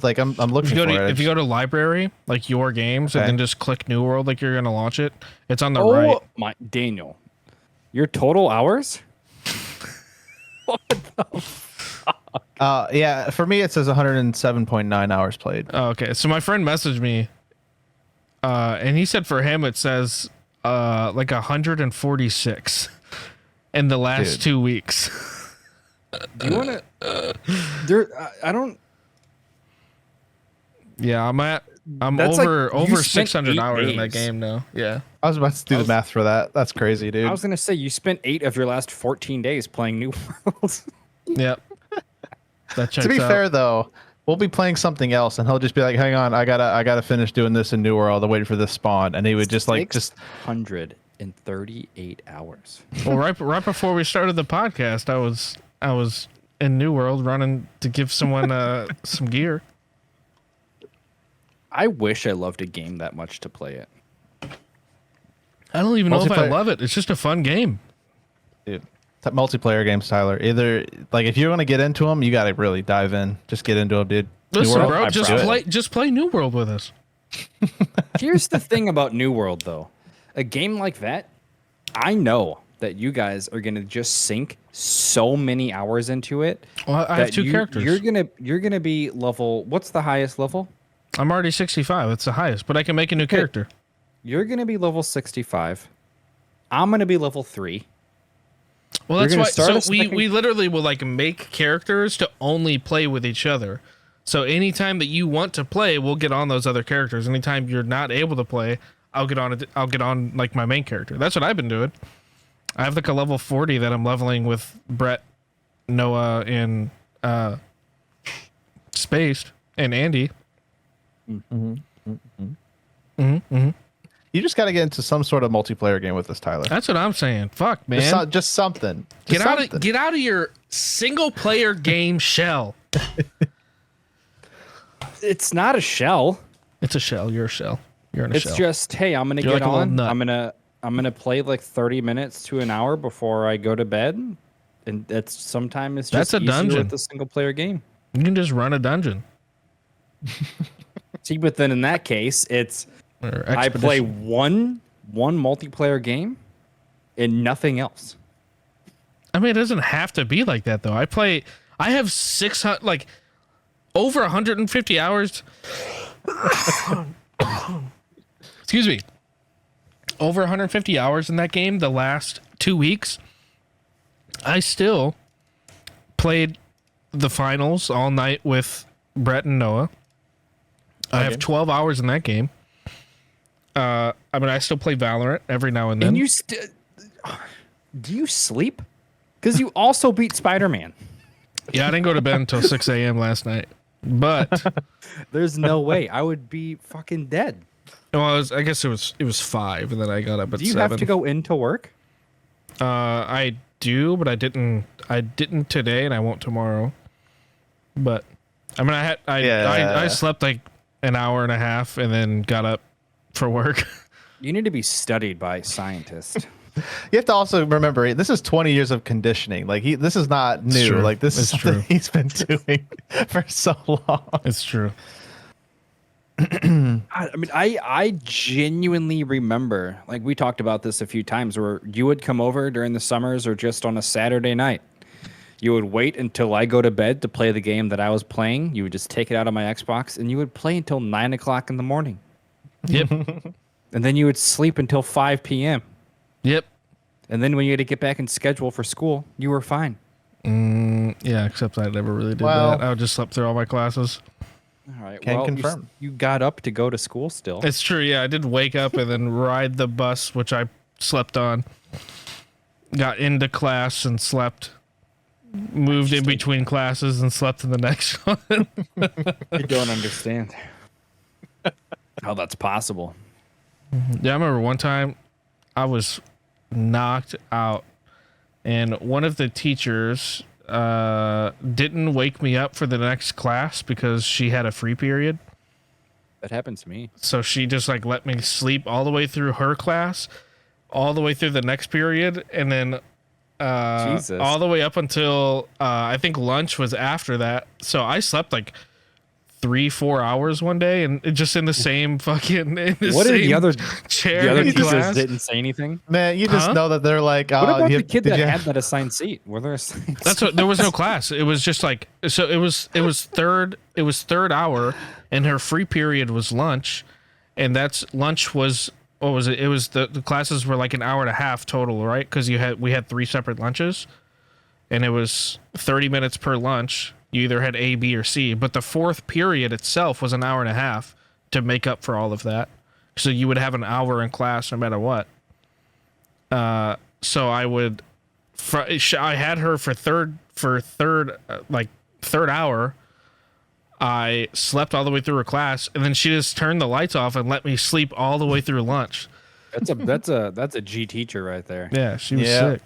looking for it. If you go to library, like your games, Okay. and then just click New World, like you're gonna launch it. It's on the Oh right. my Daniel, your total hours? Yeah, for me it says 107.9 hours played. Oh, okay. So my friend messaged me And he said for him it says like 146 in the last Dude. 2 weeks. Do you want to? I don't. Yeah, I'm That's like over you spent 600 8 hours in that days. game now. Yeah. I was about to do the math for that. That's crazy, dude. I was gonna say you spent 8 of your last 14 days playing New World. Yep. That checks To be out. fair, though, we'll be playing something else, and he'll just be like, "Hang on, I gotta finish doing this in New World. I'm waiting for this spawn," and he would just 138 hours. Well, right before we started the podcast, I was in New World running to give someone some gear. I wish I loved a game that much to play it. I don't even know if I Multiplayer. love it. It's just a fun game. dude. Multiplayer games, Tyler. Either like if you're gonna get into them, you gotta really dive in. Just get into them, dude. New Listen, World, bro, I just promise. play New World with us. Here's the thing about New World, though. A game like that, I know that you guys are gonna just sink so many hours into it. Well, I have that 2 characters. You're gonna be level. What's the highest level? I'm already 65. It's the highest, but I can make a new character. You're gonna be level 65. I'm gonna be level 3. Well, You're that's gonna why. start So a we second- literally will like make characters to only play with each other. So anytime that you want to play, we'll get on those other characters. Anytime you're not able to play, I'll get on like my main character. That's what I've been doing. I have like a level 40 that I'm leveling with Brett, Noah, and Spaced and Andy. You just gotta get into some sort of multiplayer game with this, Tyler. That's what I'm saying. Fuck, man. Just something. Just something. Get out of your single player game shell. It's not a shell. It's a shell. You're a shell. You're in a It's shell. just, hey, I'm gonna You're get like a little on. nut. I'm gonna play like 30 minutes to an hour before I go to bed, and that's sometimes That's just a easier dungeon. with the single player game. You can just run a dungeon. See, but then in that case, it's Or I play expedition. one multiplayer game and nothing else. I mean, it doesn't have to be like that though. I have 600, like over 150 hours. Excuse me. Over 150 hours in that game the last 2 weeks. I still played the finals all night with Brett and Noah. I have 12 hours in that game. I mean, I still play Valorant every now and then. And do you sleep? Because you also beat Spider-Man. Yeah, I didn't go to bed until 6 a.m. last night. But There's no way I would be fucking dead. well, I guess it was 5, and then I got up at Do you 7. have to go into work? I do, but I didn't today, and I won't tomorrow. But I mean, I slept like an hour and a half, and then got up for work. You need to be studied by scientists. You have to also remember this is 20 years of conditioning. Like this is not new. true. Like this is It's something true. he's been doing for so long. It's true. I mean, I genuinely remember, like we talked about this a few times, where you would come over during the summers or just on a Saturday night. You would wait until I go to bed to play the game that I was playing. You would just take it out of my Xbox and you would play until 9 o'clock in the morning. Yep. And then you would sleep until 5 p.m. Yep. And then when you had to get back in schedule for school, you were fine. Yeah, except I never really did Well- that. I just slept through all my classes. All right. Can well, confirm. You got up to go to school still. It's true. Yeah, I did wake up and then ride the bus, which I slept on. Got into class and slept. Moved in between classes and slept in the next one. I don't understand how that's possible. Yeah, I remember one time I was knocked out, and one of the teachers didn't wake me up for the next class because she had a free period. That happens to me. So she just like let me sleep all the way through her class, all the way through the next period, and then Jesus. all the way up until I think lunch was after that. So I slept like 3-4 hours one day, and just in the same fucking What if the other chair the other in teachers class. didn't say anything? Man, you just Huh? know that they're like. What about you- the kid did that you- had that assigned seat? Were there assigned That's what. There was no class. It was just like so. It was third hour, and her free period was lunch, and that's lunch was what was it? It was the classes were like an hour and a half total, right? Because we had 3 separate lunches, and it was 30 minutes per lunch. You either had A, B, or C, but the fourth period itself was an hour and a half to make up for all of that. So you would have an hour in class no matter what. So I would, I had her for third hour. I slept all the way through her class, and then she just turned the lights off and let me sleep all the way through lunch. That's a G teacher right there. Yeah, she was Yeah. sick.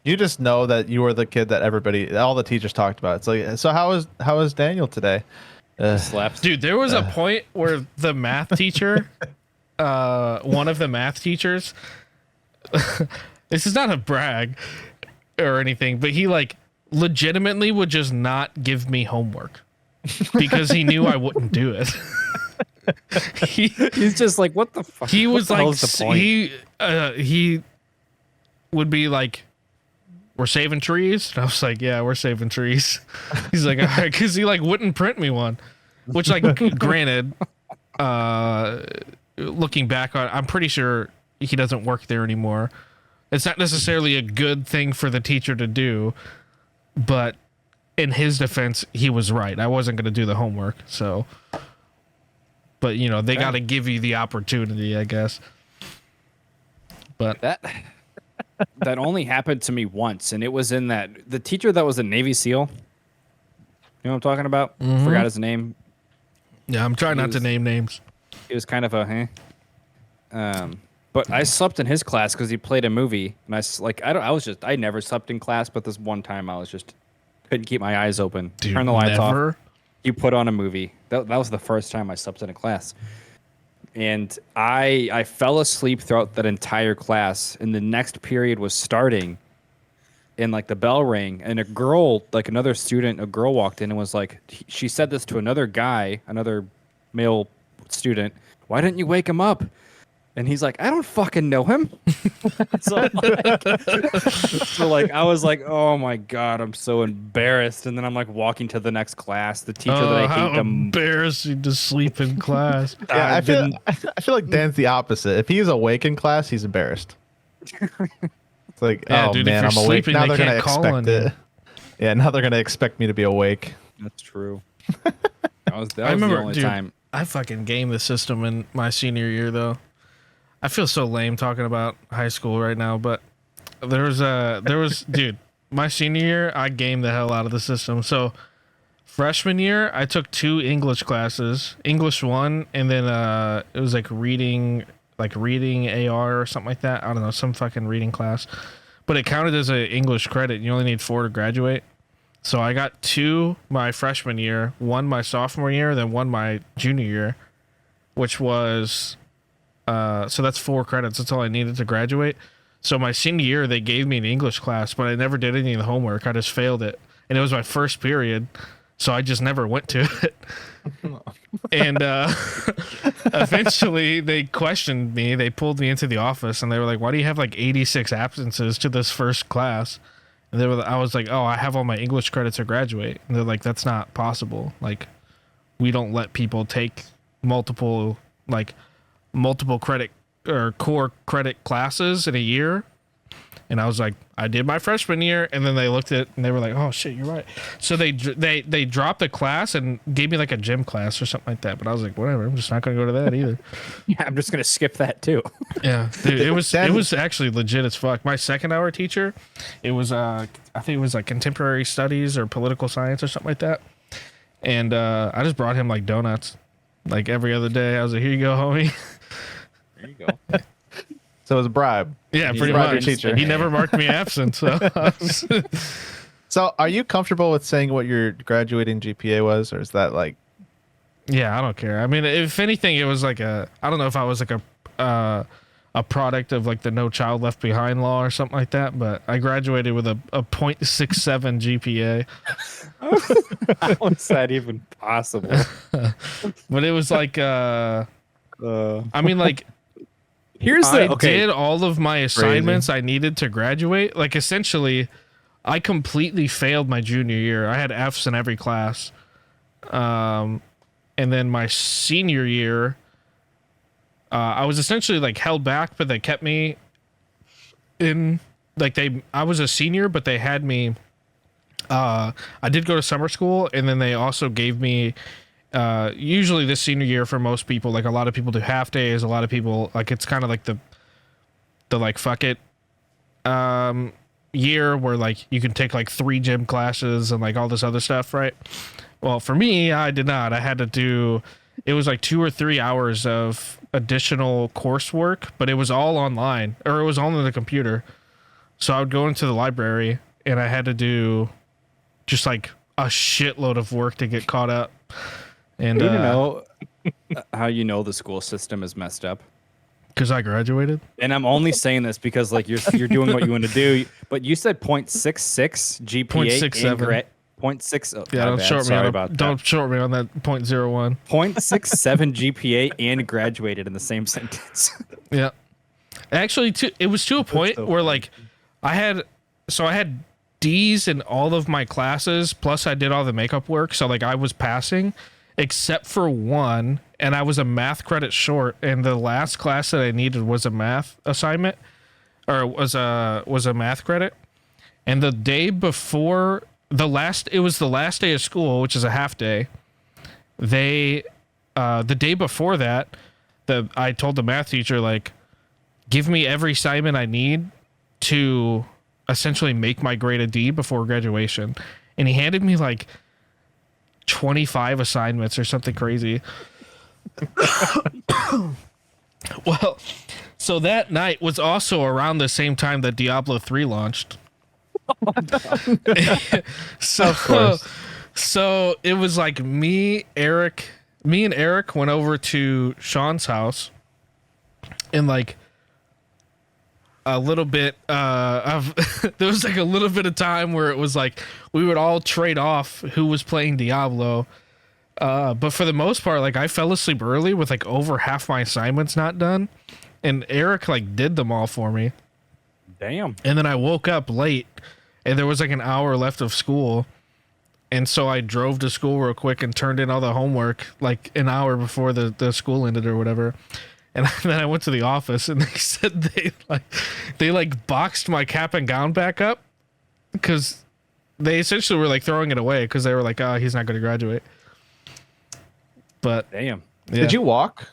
You just know that you were the kid that all the teachers talked about. It's like, so how was Daniel today? Slaps. Dude, there was a point where the math teacher, one of the math teachers, this is not a brag or anything, but he like legitimately would just not give me homework because he knew I wouldn't do it. He's just like, what the fuck? He What was the like, hell's the point? he would be like, we're saving trees. And I was like, yeah, we're saving trees. He's like, all right, because he like wouldn't print me one, which like granted, looking back on, I'm pretty sure he doesn't work there anymore. It's not necessarily a good thing for the teacher to do, but in his defense, he was right. I wasn't going to do the homework. So, but you know, they got to give you the opportunity, I guess. But That only happened to me once, and it was in the teacher that was a Navy SEAL. You know what I'm talking about? Forgot his name. yeah, I'm trying not to name names. He was kind of a but I slept in his class because he played a movie, and I never slept in class, but this one time I was just couldn't keep my eyes open. Dude, Turn the lights never? off. You put on a movie. That was the first time I slept in a class. And I fell asleep throughout that entire class, and the next period was starting, and like the bell rang, and a girl walked in and was like, she said this to another guy, another male student, why didn't you wake him up? And he's like, I don't fucking know him. so like I was like, oh my God, I'm so embarrassed. And then I'm like walking to the next class. The teacher that I how hate the embarrassing to sleep in class. Yeah, I feel like Dan's the opposite. If he's awake in class, he's embarrassed. It's like, Yeah, oh dude, if man, you're I'm awake. sleeping, Now they they're gonna can't call on expect you. it. Yeah, now they're gonna expect me to be awake. That's true. That was I remember, the only dude, time. I fucking gamed the system in my senior year, though. I feel so lame talking about high school right now, but there was, dude, my senior year, I gamed the hell out of the system. So freshman year, I took 2 English classes, English 1, and then it was like reading AR or something like that. I don't know, some fucking reading class, but it counted as an English credit. You only need 4 to graduate. So I got 2 my freshman year, 1 my sophomore year, then 1 my junior year, which was, so that's 4 credits. That's all I needed to graduate. So my senior year, they gave me an English class, but I never did any of the homework. I just failed it. And it was my first period, so I just never went to it. And eventually they questioned me. They pulled me into the office, and they were like, why do you have like 86 absences to this first class? And I was like, oh, I have all my English credits to graduate. And they're like, that's not possible. Like, we don't let people take multiple credit or core credit classes in a year. And I was like, I did my freshman year. And then they looked at it and they were like, oh shit, you're right. So they dropped a class and gave me like a gym class or something like that. But I was like, whatever, I'm just not going to go to that either. Yeah, I'm just gonna skip that too. Yeah, dude, it was actually legit as fuck. My second hour teacher, it was I think it was like contemporary studies or political science or something like that. And I just brought him like donuts like every other day. I was like, here you go, homie. There you go. So it was a bribe. Yeah, He's pretty a bribe much. teacher. He never marked me absent. So So are you comfortable with saying what your graduating GPA was, or is that like? yeah, I don't care. I mean, if anything, it was like I don't know if I was like a product of like the No Child Left Behind law or something like that, but I graduated with a 0.67 GPA. How is that even possible? But it was like I mean, like, Here's I the okay. did all of my assignments I needed to graduate. Like, essentially, I completely failed my junior year. I had Fs in every class. And then my senior year, I was essentially like held back, but they kept me in like I was a senior, but they had me. I did go to summer school, and then they also gave me. Usually this senior year for most people, like a lot of people do half days. A lot of people like it's kind of like the like fuck it year where like you can take like 3 gym classes and like all this other stuff, right? Well, for me, I did not. I had to do it was like 2 or 3 hours of additional coursework, but it was all online or it was all on the computer. So I would go into the library and I had to do just like a shitload of work to get caught up. And You know how you know the school system is messed up? because I graduated. And I'm only saying this because like you're doing what you want to do, but you said 0.66 GPA 0.67. 0.6. Oh, Yeah, my don't bad. short me Sorry on about don't short me on that 0.01. 0.67 GPA and graduated in the same sentence. Yeah. Actually, it was to a point so where like I had D's in all of my classes, plus I did all the makeup work, so like I was passing except for one, and I was a math credit short, and the last class that I needed was a math assignment or was a math credit. And the day before it was the last day of school, which is a half day. The day before that, I told the math teacher like, give me every assignment I need to essentially make my grade a D before graduation. And he handed me like 25 assignments or something crazy. Well, so that night was also around the same time that Diablo 3 launched. So, Of course. so it was like me and Eric went over to Sean's house, and like a little bit of there was like a little bit of time where it was like we would all trade off who was playing Diablo. But for the most part, like I fell asleep early with like over half my assignments not done, and Eric like did them all for me. Damn. And then I woke up late and there was like an hour left of school. And so I drove to school real quick and turned in all the homework like an hour before the school ended or whatever. And then I went to the office and they said they boxed my cap and gown back up because they essentially were like throwing it away because they were like, oh, he's not going to graduate. But Damn. yeah. Did you walk?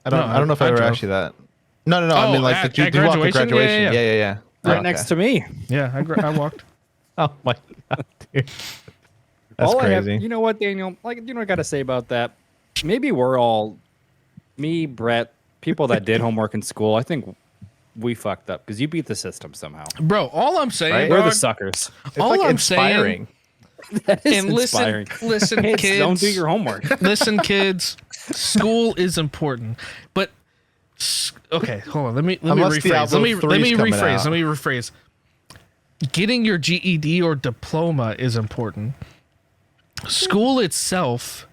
I don't know if I ever drove. asked you that. No. I Oh, mean, like, at did you walk at graduation? graduation? Yeah. Yeah. Right Oh, next okay. to me. Yeah, I walked. Oh my god, dude. That's All I have, crazy. you know what, Daniel? Like, you know what I got to say about that? Maybe we're all, me, Brett, people that did homework in school, I think we fucked up because you beat the system somehow. Bro, all I'm saying, Right? We're the dog, suckers. It's all like I'm inspiring. That is and inspiring. listen, Kids, kids, don't do your homework. listen, kids. School is important, but okay, hold on. Let me Unless rephrase. Diablo 3 's coming out. Let me rephrase. Getting your GED or diploma is important. School itself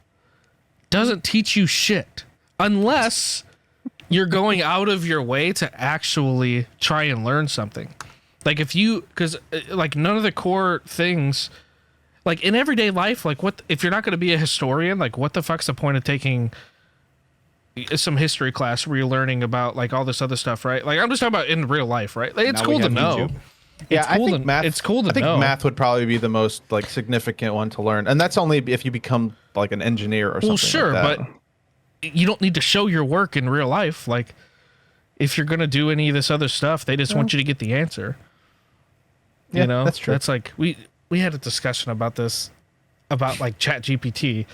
doesn't teach you shit unless you're going out of your way to actually try and learn something. Like because like none of the core things, like in everyday life, like what if you're not going to be a historian? Like what the fuck's the point of taking some history class where you're learning about like all this other stuff, right? Like I'm just talking about in real life, right? Like it's Now we cool to have know. YouTube. Yeah, It's I cool think to- math. it's cool to I think know. math would probably be the most like significant one to learn, and that's only if you become like an engineer or something. Well, sure, like that. but you don't need to show your work in real life. Like, if you're gonna do any of this other stuff, they just want you to get the answer. Yeah, You know, that's true. That's like we had a discussion about this, about like Chat GPT,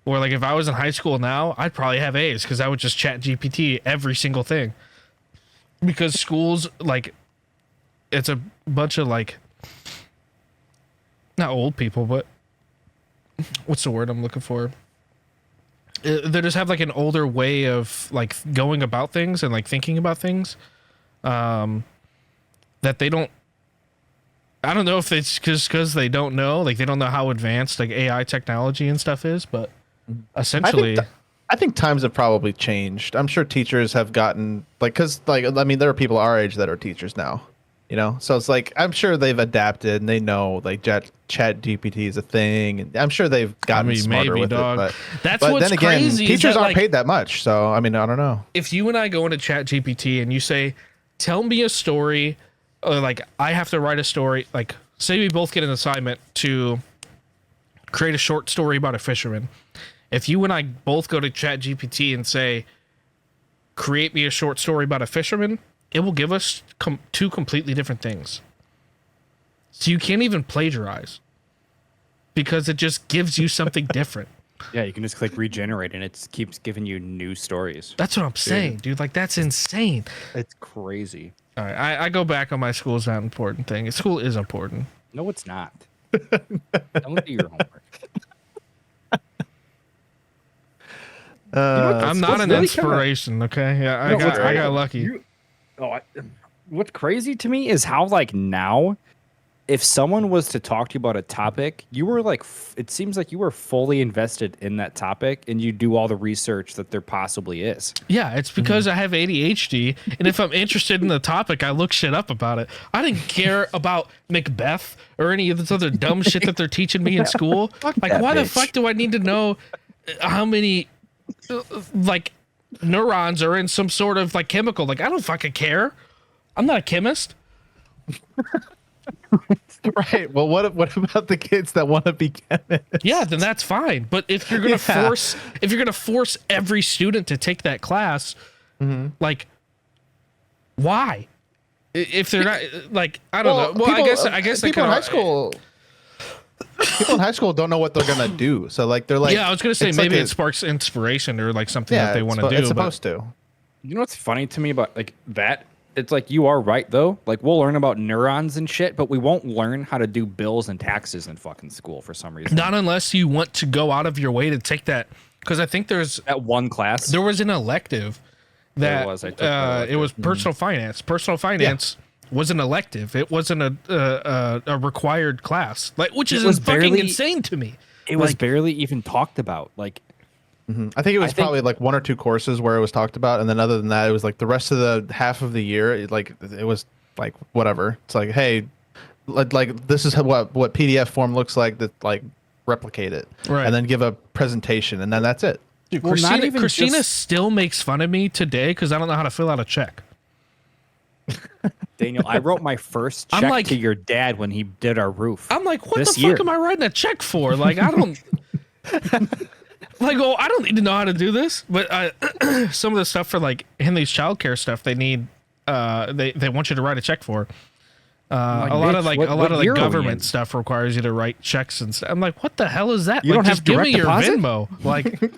where like if I was in high school now, I'd probably have A's because I would just Chat GPT every single thing. Because schools like, it's a bunch of like, not old people, but what's the word I'm looking for? They just have like an older way of like going about things and like thinking about things, that they don't. I don't know if it's because they don't know, like they don't know how advanced like AI technology and stuff is, but essentially, I think times have probably changed. I'm sure teachers have gotten like, because like I mean, there are people our age that are teachers now, You know, so it's like I'm sure they've adapted and they know like Chat GPT is a thing, and I'm sure they've gotten smarter maybe, with dog. it. That's But what's then again, crazy. is teachers that, aren't like, paid that much, so I mean, I don't know. if you and I go into Chat GPT and you say, "Tell me a story," or like I have to write a story. Like, say we both get an assignment to create a short story about a fisherman. If you and I both go to Chat GPT and say, "Create me a short story about a fisherman," it will give us two completely different things. So you can't even plagiarize because it just gives you something different. Yeah, you can just click regenerate and it keeps giving you new stories. That's what I'm saying, dude. Like, that's insane. It's crazy. All right, I go back on my school's not important thing. School is important. No, it's not. Don't do your homework. I'm not an really inspiration, okay? Yeah, I No, I got lucky. What's crazy to me is how like now, if someone was to talk to you about a topic, you were like, it seems like you were fully invested in that topic and you do all the research that there possibly is. Yeah, it's because I have ADHD, and if I'm interested in the topic, I look shit up about it. I didn't care about Macbeth or any of this other dumb shit that they're teaching me in school. Like, that why the bitch. fuck do I need to know how many like neurons are in some sort of like chemical? Like, I don't fucking care. I'm not a chemist. Right. Well, what about the kids that want to be chemists? Yeah, then that's fine. But if you're gonna force every student to take that class, like, why? If they're not like, I don't know. Well, I guess they people in kinda- high school. People in high school don't know what they're gonna do, so like they're like. Yeah, I was gonna say it's maybe like it sparks inspiration or like something yeah, that they want to do. It's but- supposed to. You know what's funny to me about like that? It's like you are right though. Like we'll learn about neurons and shit, but we won't learn how to do bills and taxes in fucking school for some reason. Not unless you want to go out of your way to take that, because I think there one class. was an elective There that was, I took that elective. it was personal finance. Personal finance was an elective. It wasn't a required class, like, which is was fucking barely- insane to me. It was like- barely even talked about. Like I think it was I think- probably like one or two courses where it was talked about, and then other than that, it was like the rest of the half of the year, it was like whatever. It's like, hey, like this is what PDF form looks like. That like replicate it, Right. and then give a presentation, and then that's it. Dude, Well, not even Christina just- still makes fun of me today because I don't know how to fill out a check. Daniel, I wrote my first I'm check like- to your dad when he did our roof. I'm like, what This the year. fuck am I writing a check for? Like, I don't. Like, oh, I don't need to know how to do this. But some of the stuff for like Henley's childcare stuff, they need, they want you to write a check for. like, a lot of bitch, like what- a lot what of like year are we government in? stuff requires you to write checks and stuff. I'm like, what the hell is that? You like, don't just have give me direct your deposit? Venmo. Like,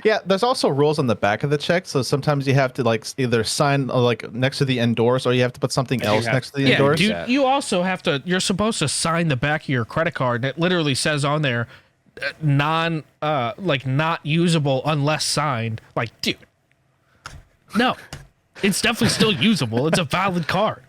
Yeah, there's also rules on the back of the check, so sometimes you have to like either sign like next to the endorse, or you have to put something else have- next to the yeah, endorse. dude, that. you also have to. You're supposed to sign the back of your credit card, and it literally says on there, like not usable unless signed. Like, dude, no, it's definitely still usable. It's a valid card.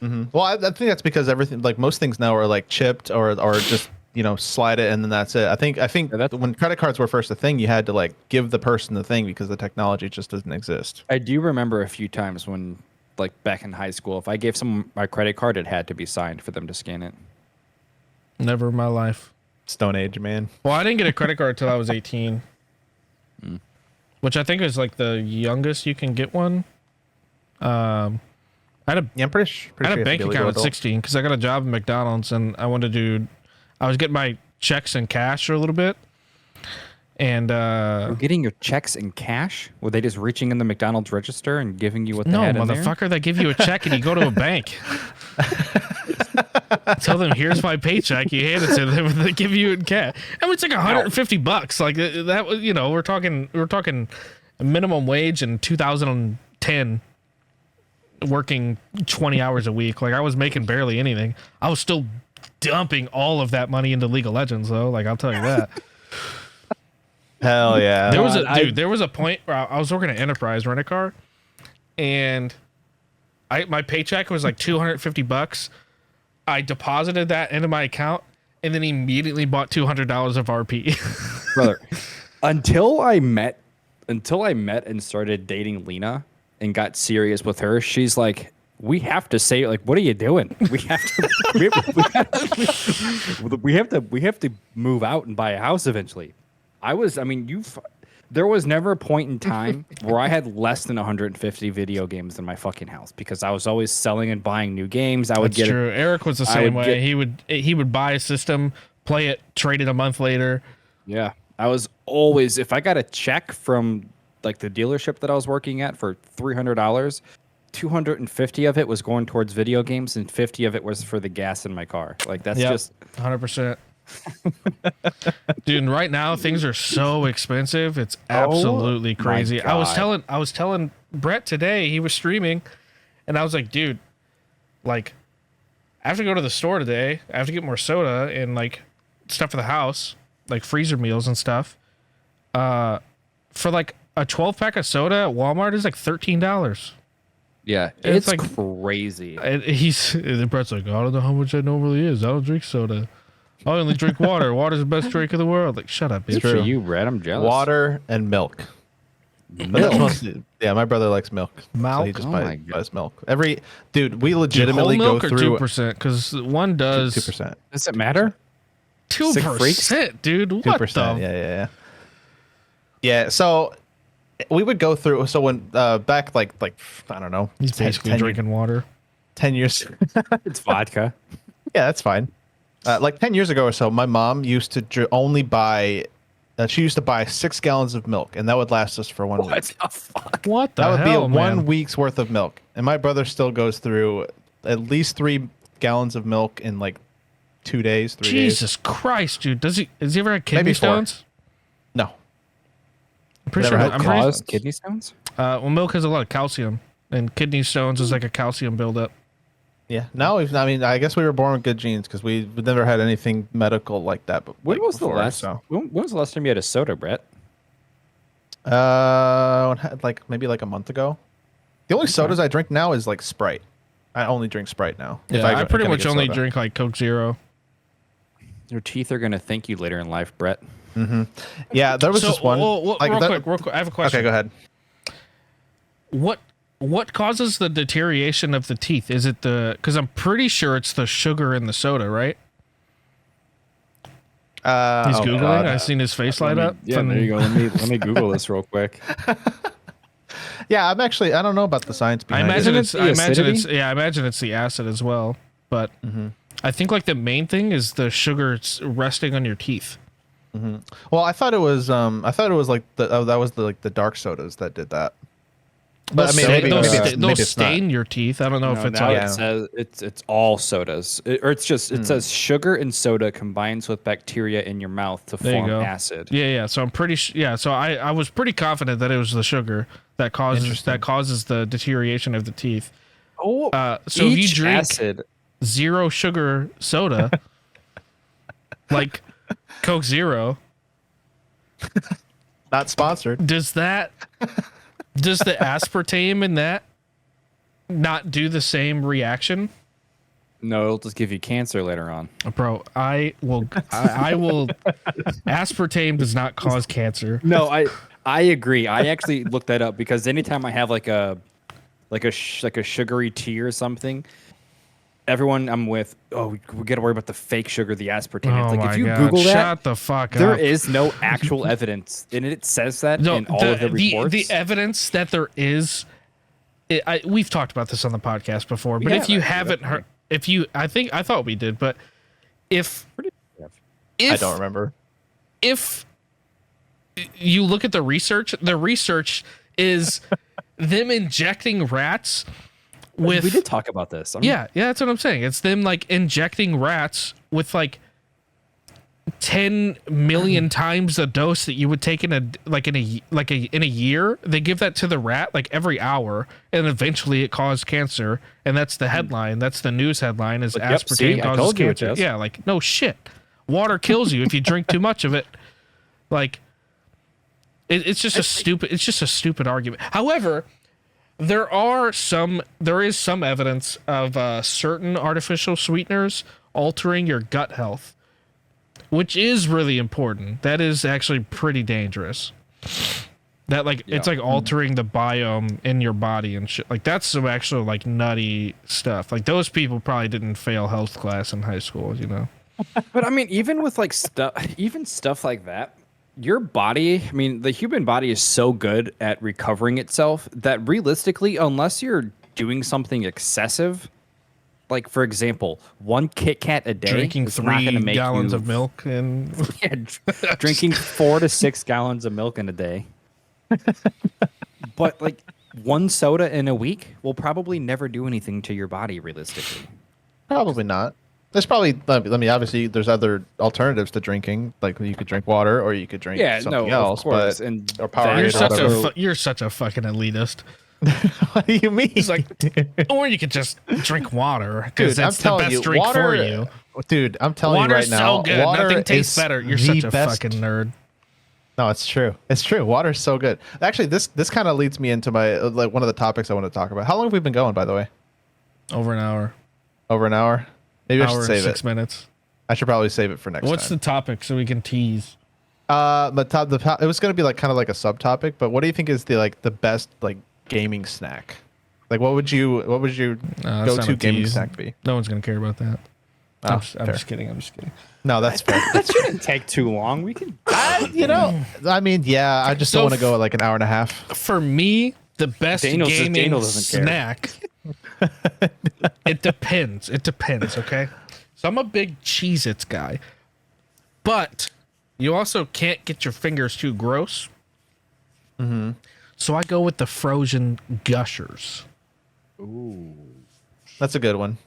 Well, I think that's because everything, like most things now, are like chipped or just slide it and then that's it. I think that's- when credit cards were first a thing, you had to like give the person the thing because the technology just doesn't exist. I do remember a few times when, like back in high school, if I gave someone my credit card, it had to be signed for them to scan it. Never in my life. Stone Age, man. Well, I didn't get a credit card until I was 18, which I think is like the youngest you can get one. I had a Yeah, I'm pretty I had sure a you have bank to be account legal at adult. 16 because I got a job at McDonald's and I wanted to do. I was getting my checks in cash for a little bit, and You're getting your checks in cash? Were they just reaching in the McDonald's register and giving you what they no, had in there? motherfucker, they give you a check and you go to a bank. Tell them, here's my paycheck. You hand it to them, and they give you in cash. I mean, it's like $150. Like that was, we're talking minimum wage in 2010. Working 20 hours a week. Like, I was making barely anything. I was still dumping all of that money into League of Legends, though. Like, I'll tell you that. Hell yeah. There was a point where I was working at Enterprise Rent a Car, and my paycheck was like $250. I deposited that into my account and then immediately bought $200 of RP. Brother, until I met and started dating Lena and got serious with her, she's like, we have to say, like, what are you doing? We have to, we have to move out and buy a house eventually. There was never a point in time where I had less than 150 video games in my fucking house because I was always selling and buying new games. I would That's get true. Eric was the same would way. He would buy a system, play it, trade it a month later. Yeah. I was always, if I got a check from like the dealership that I was working at for $300, 250 of it was going towards video games and 50 of it was for the gas in my car. Like that's Yep, just 100%. Dude, and right now things are so expensive. It's absolutely my crazy. I God. was telling Brett today, he was streaming, and I was like, dude, like I have to go to the store today. I have to get more soda and like stuff for the house, like freezer meals and stuff. For like a 12 pack of soda at Walmart is like $13. yeah, It's it's like- crazy. And Brett's like, I don't know how much that normally is. I don't drink soda. I only drink water. Water's the best drink in the world. Like, shut up, bitch. Good for true. you, Brett. I'm jealous. Water and milk. But that's mostly, yeah, my brother likes milk. So he Milk? just Oh my buys milk. Dude, we Dude, legitimately whole milk go or through 2%? Because one does 2%. Does it matter? Sick freaks? 2%, dude. What 2%. the? Yeah. Yeah, so we would go through. So when back like I don't know, He's 10 basically 10 drinking water. 10 years. It's vodka. Yeah, that's fine. Like 10 years ago or so, my mom used to only buy. She used to buy 6 gallons of milk, and that would last us for 1 week. What the fuck? What the That would hell, be a 1 man? week's worth of milk. And my brother still goes through at least 3 gallons of milk in like 2 days, 3 days. Jesus Christ, dude. Has he ever had kidney Maybe 4. stones? No. I'm pretty Never sure. had I'm pretty, Cause kidney stones? well, milk has a lot of calcium, and kidney stones is like a calcium buildup. Yeah. No, I mean, I guess we were born with good genes because we've never had anything medical like that. But When like, was before, the last? So. When was the last time you had a soda, Brett? Like maybe like a month ago. The only sodas I drink now is like Sprite. I only drink Sprite now. Yeah, I pretty gotta much get only soda. drink like Coke Zero. Your teeth are gonna thank you later in life, Brett. Yeah, there was this one. real that- quick, I have a question. Okay, go ahead. What causes the deterioration of the teeth? Is it because I'm pretty sure it's the sugar in the soda, right? He's Oh, Googling. God. I seen his face light up. Yeah, from- there you go. Let me Google this real quick. Yeah, I don't know about the science I behind imagine it. it's. the I imagine it's. acidity? Yeah, I imagine it's the acid as well. But I think like the main thing is the sugar resting on your teeth. Well, I thought it was like that was the dark sodas that did that. But I mean, maybe they'll maybe it's not. stain your teeth. I don't know if No, it's now like. Yeah. it says it's all sodas, it says sugar and soda combines with bacteria in your mouth to There you form go. acid. Yeah. So I'm pretty. Yeah. So I was pretty confident that it was the sugar that causes the deterioration of the teeth. Oh, So if you each drink acid, zero sugar soda, like Coke Zero, Not sponsored. does the aspartame in that not do the same reaction? no, it'll just give you cancer later on. Bro, I will aspartame does not cause cancer. No, I agree. I actually looked that up because anytime I have like a sugary tea or something, everyone I'm with, we got to worry about the fake sugar, the aspartame. Oh It's like my if you god. Google that, Shut the fuck there up. is no actual evidence, and it says that No, in all of the reports. the evidence that there is, we've talked about this on the podcast before, but have, if you actually, haven't heard, I thought we did, but if I don't remember. if you look at the research is them injecting rats with we did talk about this. yeah, that's what I'm saying. It's them like injecting rats with like 10 million times the dose that you would take in a year. They give that to the rat like every hour, and eventually it caused cancer. And that's the headline. That's the news headline: is Yep, see, aspartame I causes told you it cancer. does. Yeah, like no shit. Water kills you if you drink too much of it. Like it's just a stupid argument. However, there is some evidence of certain artificial sweeteners altering your gut health, which is really important. That is actually pretty dangerous. That like it's Yeah. like altering the biome in your body and shit. Like that's some actual like nutty stuff. Like those people probably didn't fail health class in high school, you know. But I mean, even with like stuff like that, your body, I mean, the human body is so good at recovering itself that realistically, unless you're doing something excessive, like for example, one Kit Kat a day, Drinking is not 3 gonna make gallons you- of milk and Yeah, drinking 4 to 6 gallons of milk in a day. But like one soda in a week will probably never do anything to your body realistically. Probably not. There's probably, I mean, obviously, there's other alternatives to drinking. Like you could drink water, or you could drink something else. of course. But And or Powerade you're or such whatever. you're such a fucking elitist. What do you mean? It's like, or you could just drink water because Dude, I'm it's the telling best you, drink water, for you. Dude, I'm telling you Water's right now, so good. water Nothing tastes is better. You're the such a best. fucking nerd. No, it's true. It's true. Water's so good. Actually, this kind of leads me into my like one of the topics I want to talk about. How long have we been going, by the way? Over an hour. Over an hour. Maybe I Hour should and save 6 it. minutes. I should probably save it for next What's time. the topic so we can tease? But it was going to be like kind of like a subtopic. But what do you think is the best like gaming snack? Like what would your That's not go-to a gaming tease. snack be? No one's gonna care about that. Oh, I'm fair. just kidding. I'm just kidding. No, that's fair. that shouldn't take too long. We can I mean, yeah, I just So don't want to go at like an hour and a half. For me, the best Daniel says gaming Daniel doesn't care. snack. It depends. It depends. Okay. So I'm a big Cheez-Its guy, but you also can't get your fingers too gross. Mm-hmm. So I go with the frozen Gushers. That's a good one.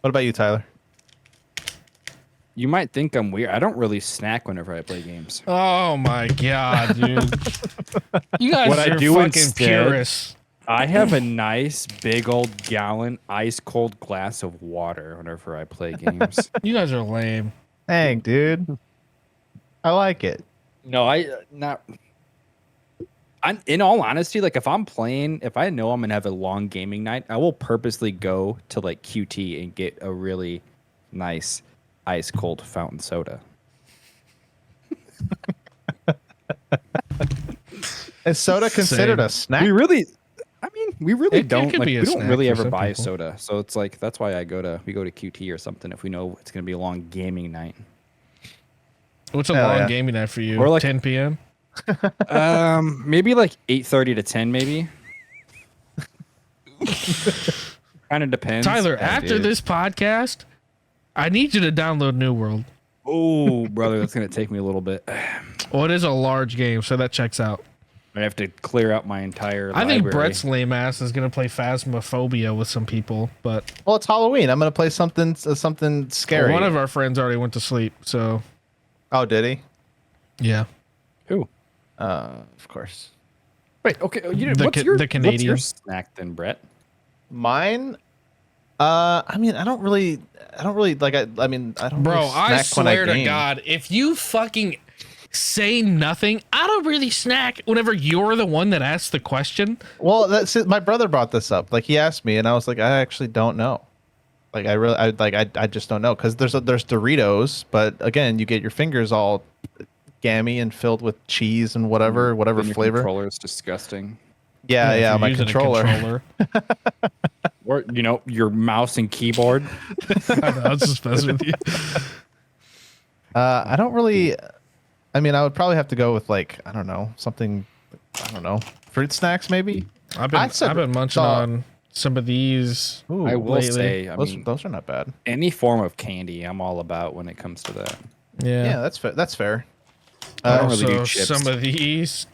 What about you, Tyler? You might think I'm weird. I don't really snack whenever I play games. Oh my god, dude! You guys What I are do fucking instead- purists. I have a nice big old gallon ice cold glass of water whenever I play games. You guys are lame. Dang, dude. I like it. No, I'm in all honesty, like if I'm playing, if I know I'm gonna have a long gaming night, I will purposely go to like QT and get a really nice ice cold fountain soda. Is soda considered Same. a snack? We really It don't could like, be a we don't snack really for ever some buy people. soda. So it's like that's why we go to QT or something if we know it's gonna be a long gaming night. What's a Hell long yeah. gaming night for you? Or like- 10 p.m. Maybe like 8:30 to 10 maybe. Kind of depends. Tyler, Yeah, after dude. this podcast, I need you to download New World. Oh, brother, that's gonna take me a little bit. Well, it is a large game, so that checks out. I have to clear out my entire. I think library. Brett's lame ass is gonna play Phasmophobia with some people, but Well, it's Halloween. I'm gonna play something scary. one of our friends already went to sleep. So Oh, did he? yeah, Who? Of course. Wait, okay. You The what's Ca- your the What's Canadian. your snack then, Brett? Mine. I mean, I don't really like. I mean, I don't. bro, really I snack when swear to game. God, if you fucking say nothing, I don't really snack. Whenever you're the one that asks the question, Well, that's it. My brother brought this up. Like he asked me, and I was like, I actually don't know. Like I just don't know because there's Doritos, but again, you get your fingers all gammy and filled with cheese and whatever Then your flavor. controller is disgusting. Yeah, if yeah, you're my using a controller. Or your mouse and keyboard. I know, I was just messing with you. I don't really. I mean, I would probably have to go with like I don't know something. I don't know fruit snacks maybe. I've I'd say- been munching so- on some of these. Ooh, I will lately. say, I those, mean, those are not bad. any form of candy, I'm all about when it comes to that. Yeah. Yeah, that's fair. That's fair. I don't really do Also, chips. some of these,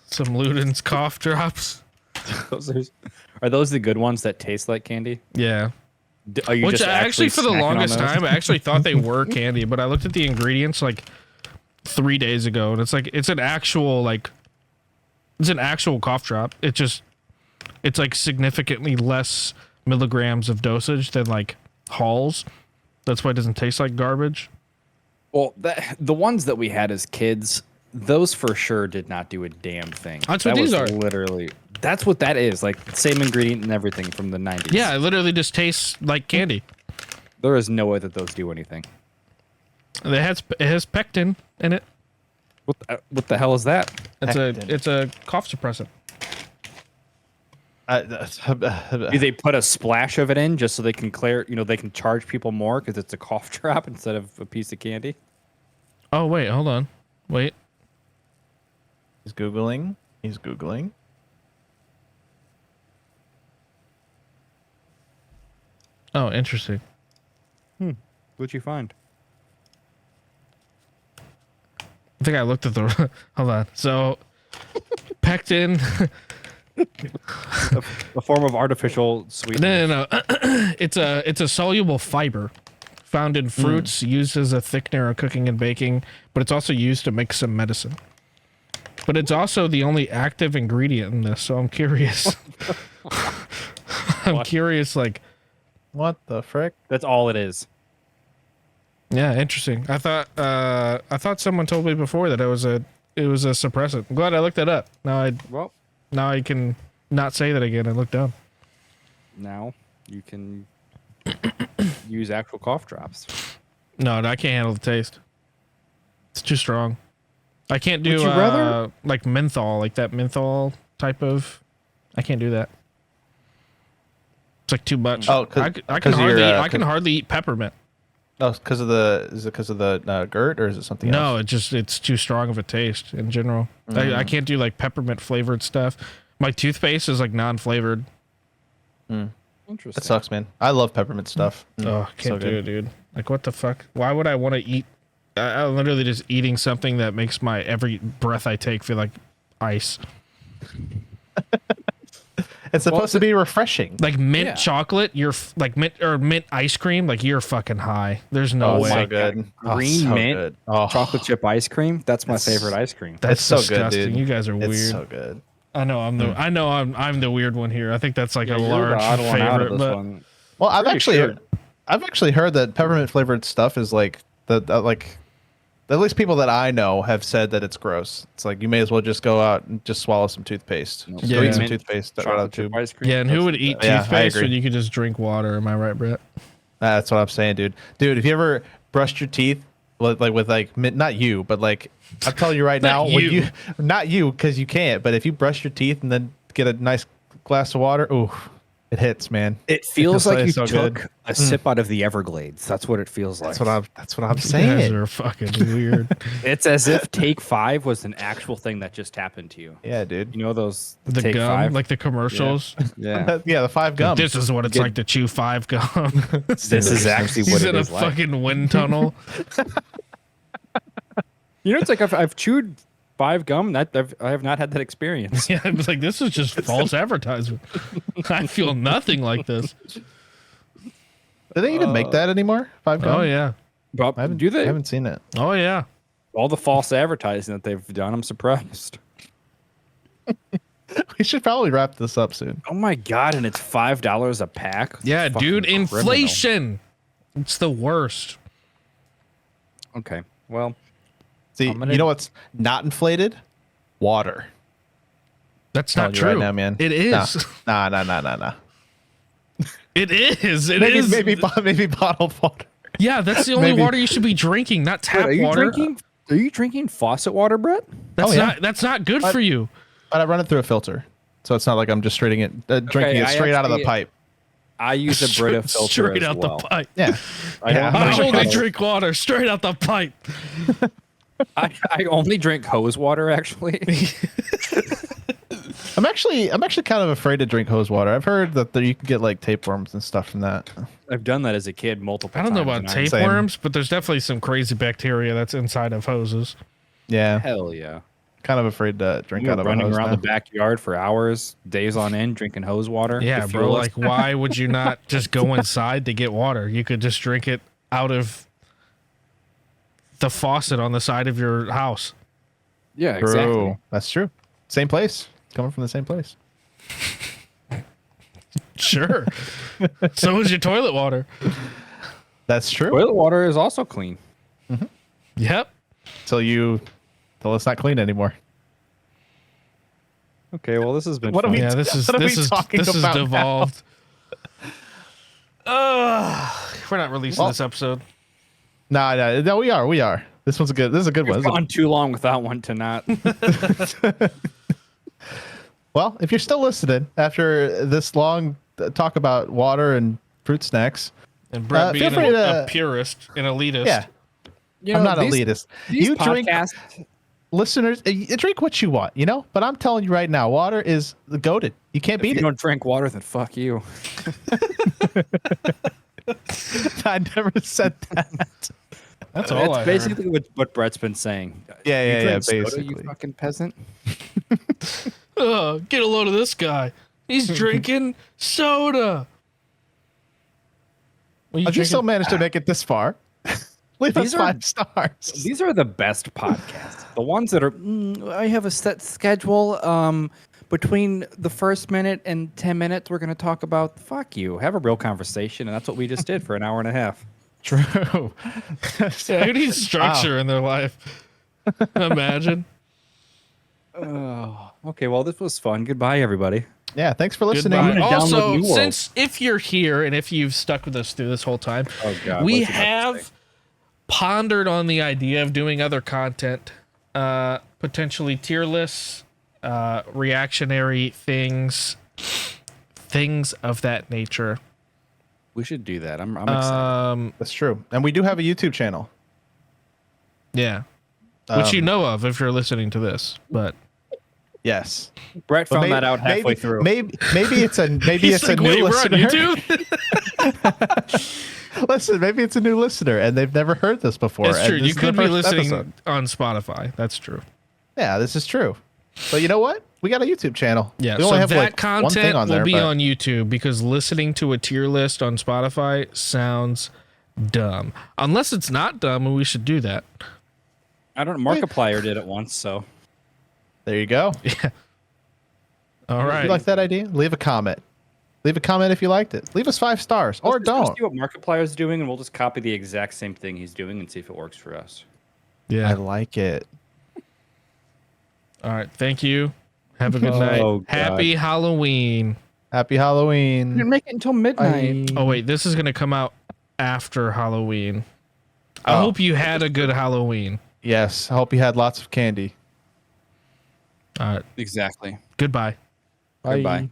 some Luden's cough drops. Are those the good ones that taste like candy? Yeah. Are you Which just I actually, for the snacking on longest those? time, I actually thought they were candy, but I looked at the ingredients like 3 days ago, and it's an actual cough drop. It's like significantly less milligrams of dosage than like Halls. That's why it doesn't taste like garbage. Well, the ones that we had as kids, those for sure did not do a damn thing. That's what That these was are. Literally, that's what that is. Like same ingredient and everything from the 90s. Yeah, it literally just tastes like candy. There is no way that those do anything. It has pectin in it. What the hell is that? Pectin. It's a cough suppressant. Do they put a splash of it in just so they can clear? They can charge people more because it's a cough drop instead of a piece of candy. Oh wait, hold on. Wait. He's Googling. He's Googling. Oh, interesting. What'd you find? I think I looked at the. Hold on. So, pectin. A form of artificial sweetener. No. It's a soluble fiber found in fruits, used as a thickener of cooking and baking, but it's also used to make some medicine. But it's also the only active ingredient in this, so I'm curious. I'm curious, like, What the frick? That's all it is. yeah, interesting. I thought someone told me before that it was a suppressant. I'm glad I looked that up. Well, Now I can not say that again. I looked down. now you can use actual cough drops. No, I can't handle the taste. It's too strong. I can't do Would you rather- like menthol, like that menthol type of. I can't do that. It's like too much. Oh, I can 'cause hardly. you're, I can hardly eat peppermint. Oh, because of the is it because of the GERD or is it something No, else? it's too strong of a taste in general. I can't do like peppermint flavored stuff. My toothpaste is like non-flavored. Interesting. That sucks, man. I love peppermint stuff. Oh, can't so do good. it, dude. Like, what the fuck? Why would I want to eat? I'm literally just eating something that makes my every breath I take feel like ice. It's supposed to be refreshing. Like mint Yeah. chocolate, like mint ice cream, like you're fucking high. There's no Oh, way. so good. Oh, Green so mint good. Oh, chocolate chip ice cream. That's my It's- favorite ice cream. That's It's so good, disgusting. dude. You guys are weird. It's so good. I know I'm the weird one here. I think that's like a You're large the odd one out of favorite, this but one. Well, Pretty I've actually heard that peppermint flavored stuff is like like at least people that I know have said that it's gross. It's like you may as well just go out and just swallow some toothpaste. Nope. Just Yeah. go eat some Mint toothpaste right out of Chocolate the chip tube. ice cream. yeah, and who That's would the eat best. Yeah, I toothpaste when agree. you could just drink water? Am I right, Brett? That's what I'm saying, dude. Dude, if you ever brushed your teeth with like mint, not you, but like I'm telling you right now, when you. not you because you can't, but if you brush your teeth and then get a nice glass of water, ooh, it hits, man. It feels like you so took good. a sip out of the Everglades. That's what it feels like. That's what I'm You guys saying. are fucking weird. It's as if Take 5 was an actual thing that just happened to you. Yeah, dude. You know those The Take gum, 5? like the commercials. Yeah. Yeah, the 5 gum. This is what it's Get- like to chew 5 gum. This is actually what He's it in a is like. fucking wind tunnel. It's like I've chewed 5 gum. I have not had that experience. Yeah, I was like, this is just false advertisement. I feel nothing like this. Do they even make that anymore? 5 gum? Oh yeah. But I haven't, do they? I haven't seen it. Oh yeah. All the false advertising that they've done, I'm surprised. We should probably wrap this up soon. Oh my god! And it's $5 a pack. Yeah, Fucking dude, criminal. inflation. It's the worst. Okay, well, See, I'm gonna- you know what's not inflated? Water. That's not Telling you right true. now, man. It is. Nah. It is. It Maybe, is. maybe bottled water. Yeah, that's the only maybe. water you should be drinking, not tap are you water. drinking faucet water, Brett? That's not good for you. But I run it through a filter, so it's not like I'm just drinking it I straight out of the actually- pipe. I use a Brita filter straight as out well. the pipe. Yeah, I don't I drink only hose- drink water straight out the pipe. I only drink hose water. Actually, I'm actually kind of afraid to drink hose water. I've heard that you can get like tapeworms and stuff from that. I've done that as a kid multiple I times. don't know about and I'm- tapeworms, but there's definitely some crazy bacteria that's inside of hoses. Yeah, Hell yeah! kind of afraid to drink You're out of a running hose around now. the backyard for hours, days on end, drinking hose water. Yeah, to bro. fuel us. Like, why would you not just go inside to get water? You could just drink it out of the faucet on the side of your house. yeah, True. exactly. That's true. Same place. It's coming from the same place. Sure. So is your toilet water. That's true. Toilet water is also clean. Yep. Till it's not clean anymore. Okay, well, this has been. What are fun. we- Yeah, this is what are we this is talking this is about now? devolved. We're not releasing Well- this episode. No, we are. This one's a good. This is a good one. We've This is a- gone too long without one to not. Well, if you're still listening after this long talk about water and fruit snacks, And Brett feel being free a to- purist, an elitist. yeah, You I'm not these- elitist. These You drink, podcasts, listeners, you drink what you want, you know. But I'm telling you right now, water is the goated. You can't if beat you it. don't drink water, then fuck you. I never said that. That's all I That's heard. basically what Brett's been saying. Yeah, You yeah, yeah. drink soda, Basically, you fucking peasant. Get a load of this guy. He's drinking soda. What are you I just still drinking? managed to make it this far. Leave us These are- 5 stars. These are the best podcasts. The ones that are, I have a set schedule. Between the first minute and 10 minutes, we're going to talk about, fuck you. Have a real conversation. And that's what we just did for an hour and a half. True. Yeah, who needs structure in their life? Imagine. Oh, okay. Well, this was fun. Goodbye, everybody. Yeah, thanks for listening. Goodbye. gonna download Also, New World. since if you're here and if you've stuck with us through this whole time, Oh, God. we what's he about to say? have pondered on the idea of doing other content, potentially tier lists, reactionary things of that nature. We should do that. I'm excited. That's true. And we do have a YouTube channel. Yeah, which you know of if you're listening to this, but Yes. Brett But found that out halfway maybe, through. Maybe it's a he's it's like, a new wait, we're on listener. YouTube. Listen, maybe it's a new listener and they've never heard this before. It's and true. this You is the could be first listening episode. on Spotify. That's true. Yeah, this is true. But you know what? We got a YouTube channel. Yeah, we so only have that like one thing content on will there, be but- on YouTube because listening to a tier list on Spotify sounds dumb. Unless it's not dumb, and we should do that. I don't know. Markiplier did it once, so. There you go. All If right. you like that idea? Leave a comment. Leave a comment if you liked it. Leave us 5 stars or Let's just don't. see what Markiplier's doing, and we'll just copy the exact same thing he's doing and see if it works for us. Yeah. I like it. All right. Thank you. Have a good Oh, night. God. Happy Halloween. Happy Halloween. Didn't make it until midnight. Bye. Oh, wait. This is going to come out after Halloween. I Oh. hope you had a good Halloween. Yes. I hope you had lots of candy. All right. Exactly. Goodbye. Bye. Goodbye.